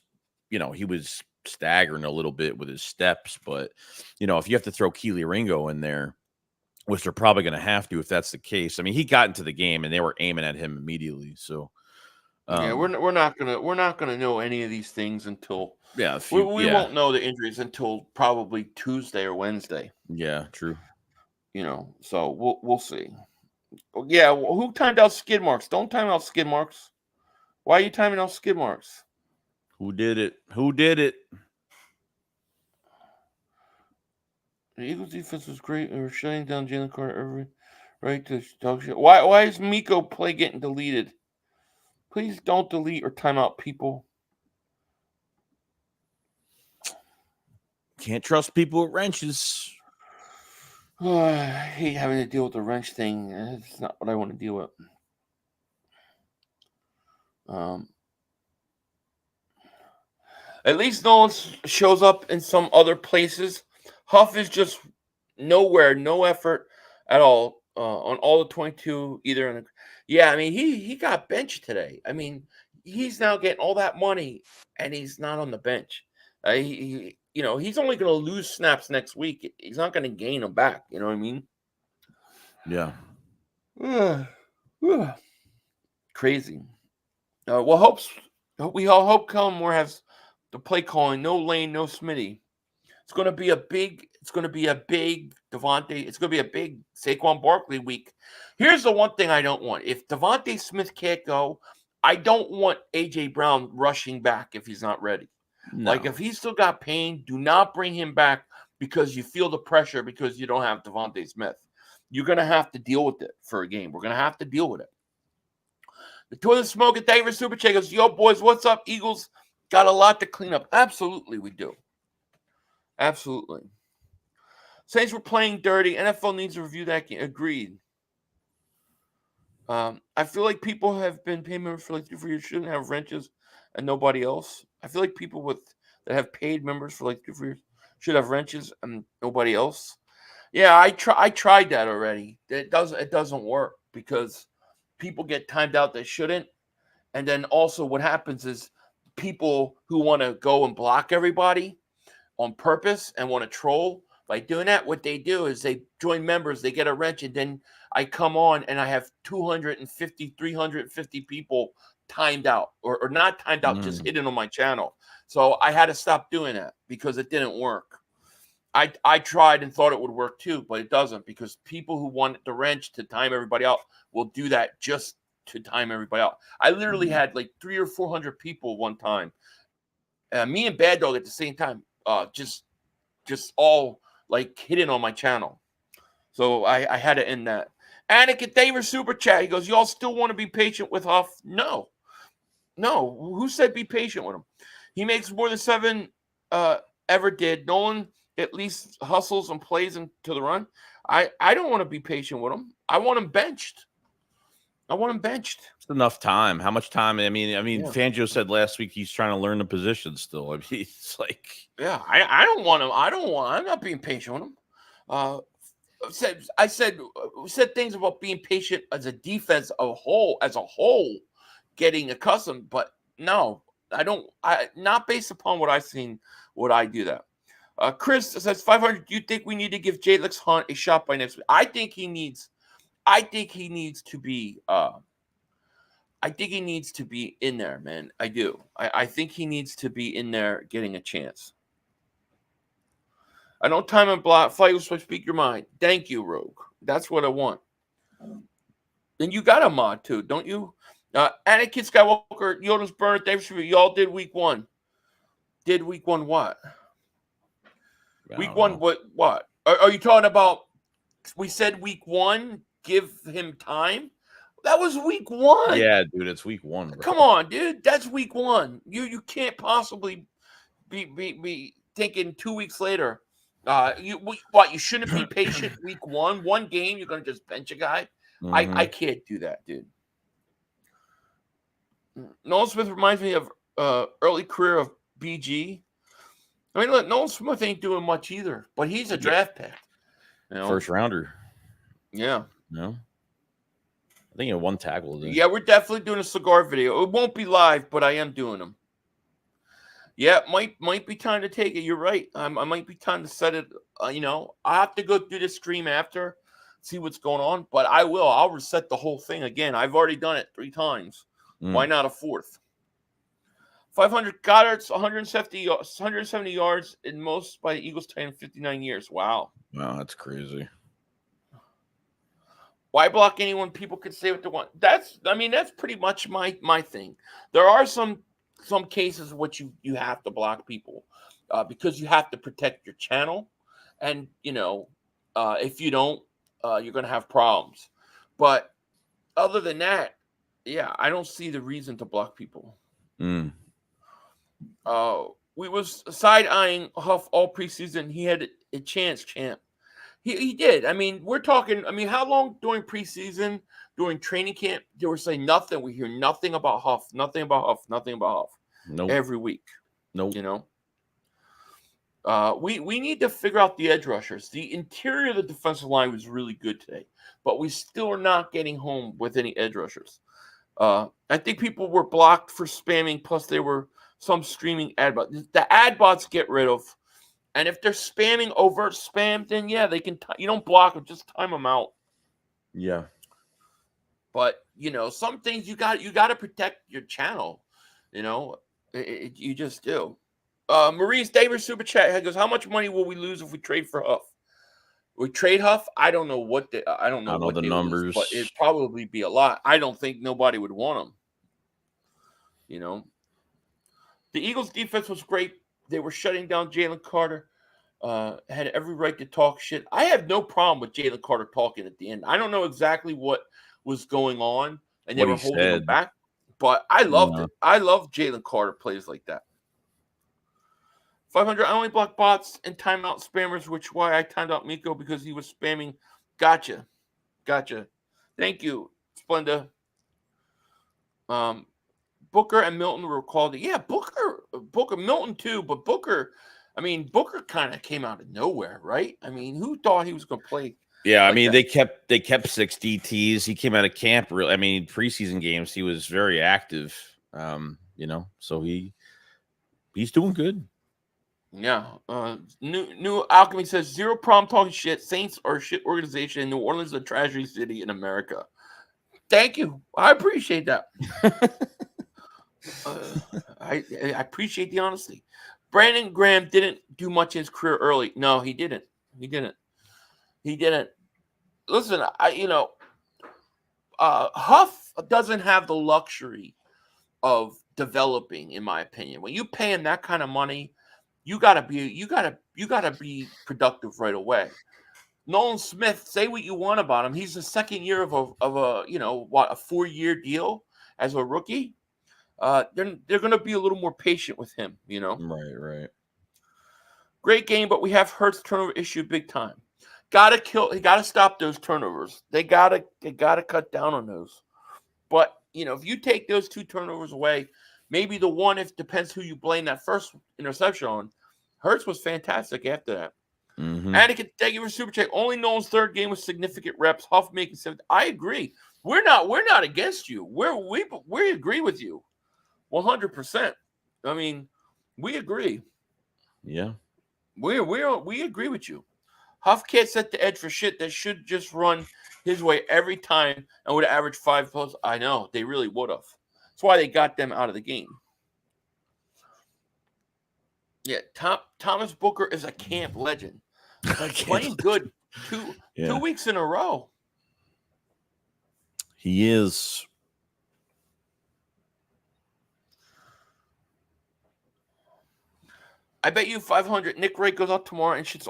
staggering a little bit with his steps, but if you have to throw Keely Ringo in there, which they're probably going to have to if that's the case. I mean, he got into the game and they were aiming at him immediately. So we're not gonna know any of these things until we won't know the injuries until probably Tuesday or Wednesday. Yeah, true. So we'll see. Yeah, who timed out skid marks? Don't time out skid marks. Why are you timing out skid marks? Who did it? Who did it? The Eagles defense was great. They were shutting down Jalen Carter every right to dog shit. Why is Miko play getting deleted? Please don't delete or time out people. Can't trust people with wrenches. I hate having to deal with the wrench thing. It's not what I want to deal with. At least no one shows up in some other places. Huff is just nowhere, no effort at all on all the 22 either. Yeah, I mean, he got benched today. I mean, he's now getting all that money, and he's not on the bench. He's only going to lose snaps next week. He's not going to gain them back. You know what I mean? Yeah. Crazy. We all hope Kellen Moore has the play calling. No Lane, no Smitty. It's going to be a big Devontae. It's going to be a big Saquon Barkley week. Here's the one thing I don't want. If Devontae Smith can't go, I don't want A.J. Brown rushing back if he's not ready. No. Like, if he's still got pain, do not bring him back because you feel the pressure because you don't have Devontae Smith. You're going to have to deal with it for a game. We're going to have to deal with it. The Toilet Smoke and David Super Chat goes, yo, boys, what's up? Eagles got a lot to clean up. Absolutely, we do. Absolutely. Saints were playing dirty. NFL needs to review that game. Agreed. I feel like people have been paying members for like 3 years shouldn't have wrenches and nobody else. I feel like people that have paid members for like 2 years should have wrenches and nobody else. Yeah, I tried that already. It doesn't work because people get timed out that shouldn't. And then also what happens is people who want to go and block everybody on purpose and want to troll by doing that, what they do is they join members, they get a wrench, and then I come on and I have 250, 350 people timed out or not timed out, just hidden on my channel. So I had to stop doing that because it didn't work. I tried and thought it would work too, but it doesn't because people who want the wrench to time everybody out will do that just to time everybody out. I literally had like 300 or 400 people one time. Me and Bad Dog at the same time, just all like hidden on my channel. So I had to end that. Anakin Davis super chat. He goes, y'all still want to be patient with Huff? No. Who said be patient with him? He makes more than 7 ever did. Nolan at least hustles and plays into the run. I don't want to be patient with him. I want him benched. It's enough time. How much time? I mean, Yeah. Fangio said last week he's trying to learn the position still. I mean, it's like, yeah, I don't want him. I'm not being patient with him. We said things about being patient as a defense as a whole, getting accustomed, but no, I don't. Not based upon what I've seen, would I do that. Chris says 500. Do you think we need to give Jalen Hunt a shot by next week? I think he needs to be. I think he needs to be in there, man. I do. I think he needs to be in there getting a chance. I don't time and block. Fight was supposed to speak your mind. Thank you, Rogue. That's what I want. Then you got a mod too, don't you? Anakin Skywalker, Yoda's Burner, thanks for y'all did week 1. Did week 1 what? Week 1 what? Are you talking about? We said week 1, give him time. That was week 1. Yeah, dude, it's week 1. Bro. Come on, dude. That's week 1. You can't possibly be thinking 2 weeks later. You shouldn't be patient week 1. One game, you're gonna just bench a guy. I can't do that, dude. Nolan Smith reminds me of early career of BG. I mean, look, Nolan Smith ain't doing much either, but he's a draft pick. You know? First rounder. Yeah. No. I think you had 1 tackle. Yeah, we're definitely doing a cigar video. It won't be live, but I am doing them. Yeah, might be time to take it. You're right. I might be time to set it. I have to go through the stream after, see what's going on. But I will. I'll reset the whole thing again. I've already done it 3 times. Why not a 4th? 500 Goddard's 170 yards in most by the Eagles in 59 years. Wow. Wow, that's crazy. Why block anyone? People can say what they want. That's pretty much my thing. There are some cases in which you have to block people because you have to protect your channel, and if you don't, you're gonna have problems. But other than that, yeah, I don't see the reason to block people. We was side eyeing Huff all preseason. He had a chance, champ. He did. I mean, we're talking. I mean, how long during preseason, during training camp, they were saying nothing. We hear nothing about Huff. Nothing about Huff. Nothing about Huff. Nope. Every week. Nope. We need to figure out the edge rushers. The interior of the defensive line was really good today, but we still are not getting home with any edge rushers. I think people were blocked for spamming. Plus, there were some streaming ad bots. The ad bots get rid of. And if they're spamming, overt spam, then yeah, they can. You don't block them, just time them out. Yeah. But some things you got to protect your channel. You just do. Maurice Davis super chat goes, how much money will we lose if we trade for Huff? We trade Huff? I don't know what the numbers, lose, but it'd probably be a lot. I don't think nobody would want him. The Eagles' defense was great. They were shutting down Jalen Carter. Had every right to talk shit. I have no problem with Jalen Carter talking at the end. I don't know exactly what was going on, and they were holding him back. But I loved it. I love Jalen Carter plays like that. 500. I only block bots and timeout spammers, which why I timed out Miko because he was spamming. Gotcha. Thank you, Splenda. Booker and Milton were called. Yeah, Booker, Milton too, but Booker. I mean, Booker kind of came out of nowhere, right? I mean, who thought he was going to play? Yeah, I like mean, that? they kept 6 DTs. He came out of camp. Really, I mean, preseason games, he was very active. So he's doing good. Yeah. New Alchemy says zero problem talking shit. Saints are a shit organization. New Orleans is a tragedy city in America. Thank you. I appreciate that. I appreciate the honesty. Brandon Graham didn't do much in his career early. No, he didn't. He didn't. Listen, Huff doesn't have the luxury of developing, in my opinion. When you pay him that kind of money, you gotta be productive right away. Nolan Smith, say what you want about him. He's the second year of a 4-year deal as a rookie. They're gonna be a little more patient with him, Right. Great game, but we have Hurts turnover issue big time. Gotta stop those turnovers. They gotta cut down on those. But if you take those 2 turnovers away, maybe the one, if depends who you blame that first interception on. Hurts was fantastic after that. Mm-hmm. Anakin, thank you for super check. Only Nolan's third game with significant reps. Huff making 7. I agree. We're not against you. We agree with you, 100%. I mean, we agree. Yeah, we agree with you. Huff can't set the edge for shit that should just run his way every time and would average 5 posts. I know they really would have. That's why they got them out of the game. Yeah, Thomas Booker is a camp legend. Playing good 2 weeks in a row. He is. I bet you 500. Nick Wright goes out tomorrow and shits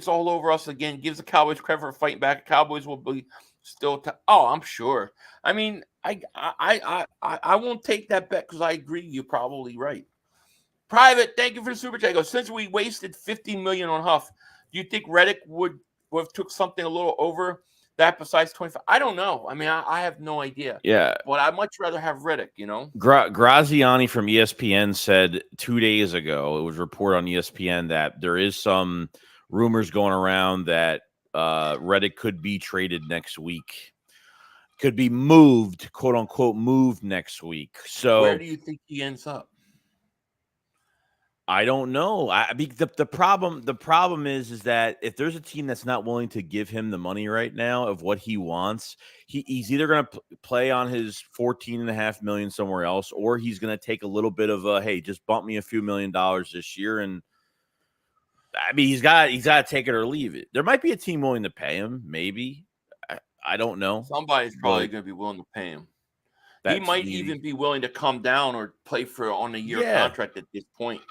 all over us again. Gives the Cowboys credit for fighting back. Cowboys will be still. I'm sure. I mean, I won't take that bet because I agree. You're probably right. Private, thank you for the super chat. Goes, since we wasted $50 million on Huff, do you think Reddick would have took something a little over that besides 25? I don't know. I mean, I have no idea. Yeah, but I'd much rather have Reddick. Graziani from ESPN said 2 days ago, it was reported on ESPN that there is some rumors going around that Reddick could be traded next week, could be moved, quote unquote, moved next week. So where do you think he ends up? I don't know. The problem is that if there's a team that's not willing to give him the money right now of what he wants, he's either going to play on his $14.5 million somewhere else, or he's going to take a little bit of a, hey, just bump me a few $1 million this year. And I mean, he's got to take it or leave it. There might be a team willing to pay him. Maybe. I don't know. Somebody's probably going to be willing to pay him. He might even be willing to come down or play on a year contract at this point.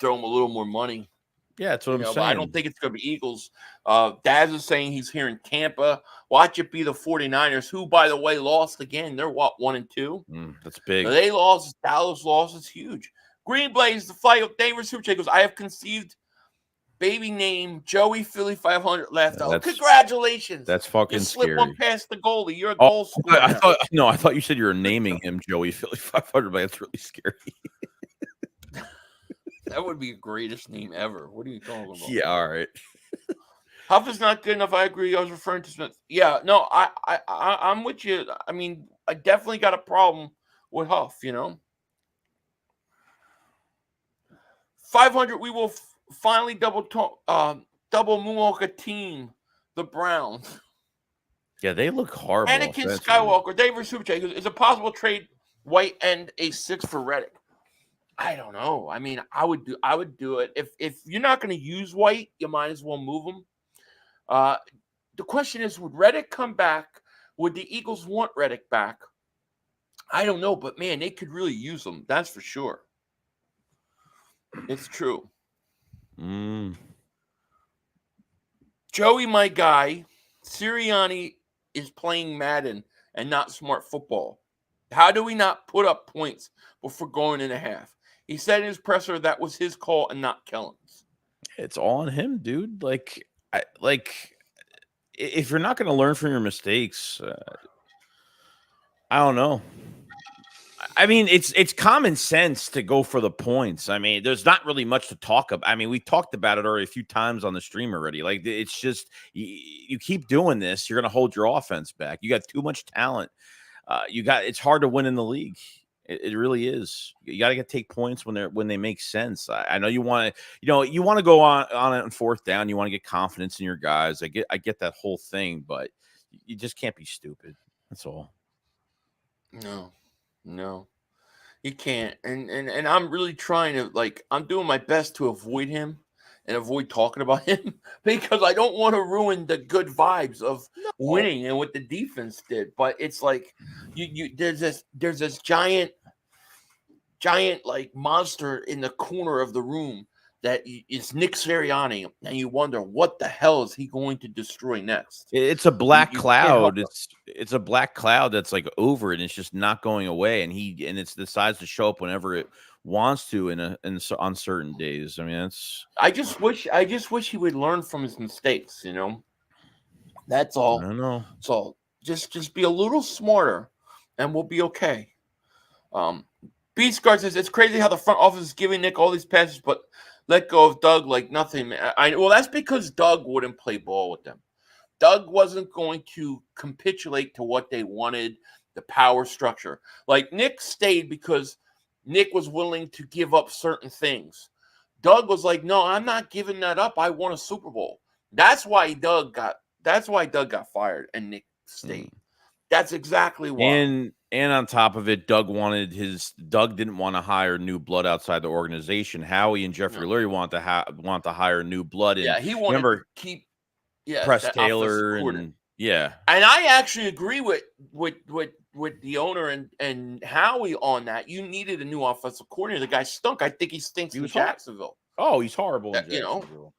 Throw him a little more money. Yeah, that's what I'm saying. But I don't think it's going to be Eagles. Daz is saying he's here in Tampa. Watch it be the 49ers, who, by the way, lost again. They're, 1-2? That's big. So they lost. Dallas lost. It's huge. Green Blaze, the flight of David Super goes, I have conceived baby name Joey Philly 500 left. Congratulations. That's fucking scary. Slip one past the goalie. You're a goal scorer. I thought you said you were naming him Joey Philly 500, but that's really scary. That would be the greatest name ever. What are you talking about? Yeah, all right. Huff is not good enough. I agree. I was referring to Smith. Yeah, no, I'm with you. I mean, I definitely got a problem with Huff, 500, we will finally double moonwalk a team, the Browns. Yeah, they look horrible. Anakin Skywalker, David Superchat, is it possible to trade White and a 6 for Reddick? I don't know. I mean, I would do it. If you're not going to use White, you might as well move him. The question is, would Reddick come back? Would the Eagles want Reddick back? I don't know, but man, they could really use him. That's for sure. It's true. Joey, my guy, Sirianni is playing Madden and not smart football. How do we not put up points before going in a half? He said in his presser that was his call and not Kellen's. It's all on him, dude. If you're not going to learn from your mistakes, I don't know. I mean, it's common sense to go for the points. I mean, there's not really much to talk about. I mean, we talked about it already a few times on the stream already. Like, it's just you keep doing this, you're going to hold your offense back. You got too much talent. It's hard to win in the league. It really is. You got to take points when they make sense. I know you want to go on fourth down. You want to get confidence in your guys. I get that whole thing, but you just can't be stupid. That's all. No, you can't. And I'm really trying to, like, I'm doing my best to avoid him and avoid talking about him because I don't want to ruin the good vibes of winning and what the defense did. But it's like there's this giant like monster in the corner of the room that is Nick Sirianni, and you wonder what the hell is he going to destroy next. It's a black cloud. It's a black cloud that's like over it, and it's just not going away. And it decides to show up whenever it wants to on certain days. I mean, I just wish he would learn from his mistakes. That's all. I don't know. So just be a little smarter, and we'll be okay. Beast Guard says it's crazy how the front office is giving Nick all these passes, but let go of Doug like nothing. Well, that's because Doug wouldn't play ball with them. Doug wasn't going to capitulate to what they wanted, the power structure. Like, Nick stayed because Nick was willing to give up certain things. Doug was like, no, I'm not giving that up. I want a Super Bowl. That's why Doug got fired and Nick stayed. That's exactly why. And on top of it, Doug didn't want to hire new blood outside the organization. Howie and Jeffrey Lurie want to hire new blood. Yeah, he wanted to keep Press Taylor and And I actually agree with the owner and Howie on that. You needed a new offensive coordinator. The guy stunk. I think he stinks in Jacksonville. Oh, he's horrible in Jacksonville.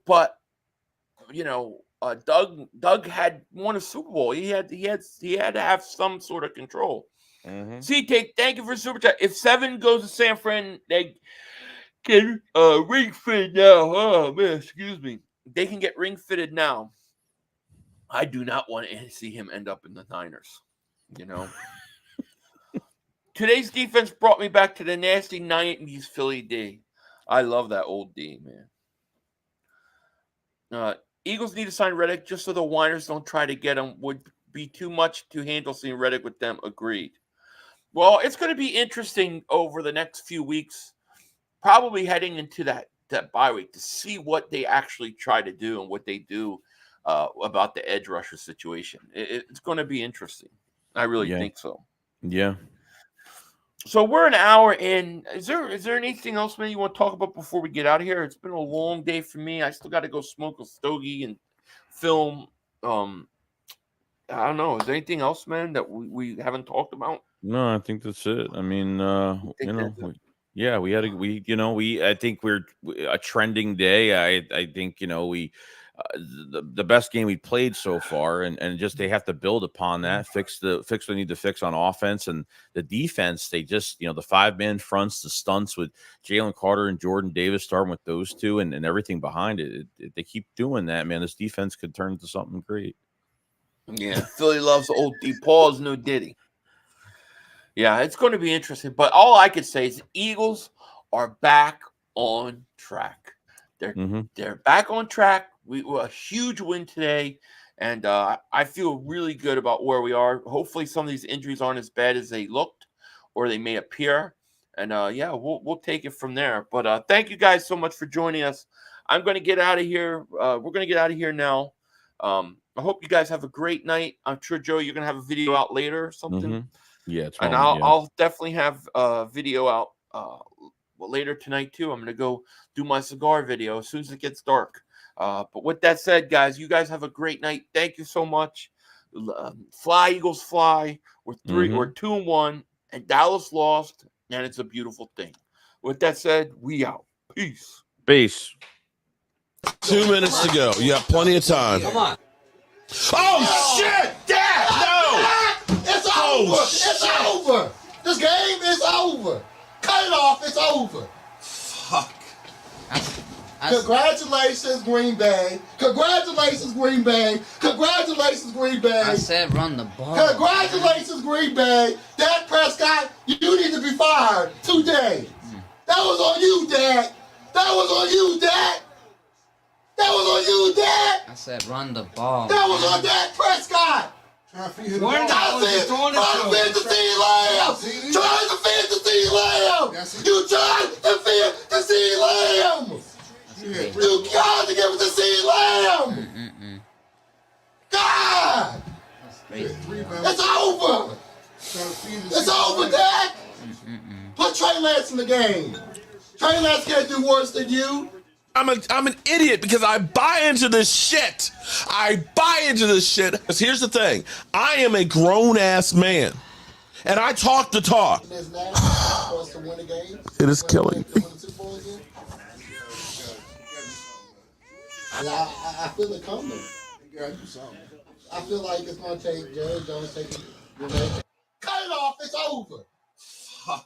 But Doug had won a Super Bowl. He had to have some sort of control. C-Take, thank you for super chat. If 7 goes to San Fran, they can ring fit now. Oh man, excuse me. They can get ring fitted now. I do not want to see him end up in the Niners. Today's defense brought me back to the nasty 90s Philly D. I love that old D, man. Eagles need to sign Reddick just so the whiners don't try to get him. Would be too much to handle seeing Reddick with them. Agreed. Well, it's going to be interesting over the next few weeks, probably heading into that bye week, to see what they actually try to do and what they do about the edge rusher situation. It's going to be interesting. I really think so. Yeah. So we're an hour in. Is there anything else, man, you want to talk about before we get out of here? It's been a long day for me. I still got to go smoke a stogie and film. I don't know. Is there anything else, man, that we haven't talked about? No, I think that's it. I mean, I think we're a trending day. I think, the best game we played so far, and just they have to build upon that, fix what they need to fix on offense, and the defense. They just, the 5-man fronts, the stunts with Jalen Carter and Jordan Davis, starting with those two, and everything behind it. They keep doing that, man. This defense could turn into something great. Yeah, Philly loves old D. Paul's new Diddy. Yeah, it's going to be interesting. But all I could say is the Eagles are back on track. They're back on track. We were a huge win today, and I feel really good about where we are. Hopefully some of these injuries aren't as bad as they looked or they may appear. And, we'll take it from there. But thank you guys so much for joining us. I'm going to get out of here. We're going to get out of here now. I hope you guys have a great night. I'm sure, Joe, you're going to have a video out later or something. Yeah, it's and I'll definitely have a video out later tonight, too. I'm going to go do my cigar video as soon as it gets dark. But with that said, guys, you guys have a great night. Thank you so much. Fly, Eagles, fly. We're 2-1, and Dallas lost, and it's a beautiful thing. With that said, we out. Peace. 2 minutes to go. You have plenty of time. Come on. Oh, shit! Dad! No! It's over! It's over! This game is over! Cut it off! It's over! Fuck. Congratulations, Green Bay. Congratulations, Green Bay. Congratulations, Green Bay. I said run the ball. Congratulations, Green Bay. Dak Prescott, you need to be fired today. That was on you, Dak. That was on you, Dak. That was on you, Dak. I said run the ball. That was on Dak Prescott. Trying to feed him. Trying to feed the CeeDee Lamb. Trying to feed the CeeDee Lamb. You tried to feed the CeeDee Lamb. You got to give it to CeeDee Lamb. God. It's over. It's over, Dak. Put Trey Lance in the game. Trey Lance can't do worse than you. I'm an idiot because I buy into this shit. I buy into this shit. Because here's the thing. I am a grown-ass man. And I talk the talk. It is killing me. I feel it coming. I feel like it's going to take Jerry Jones taking. Cut it off. It's over. Fuck.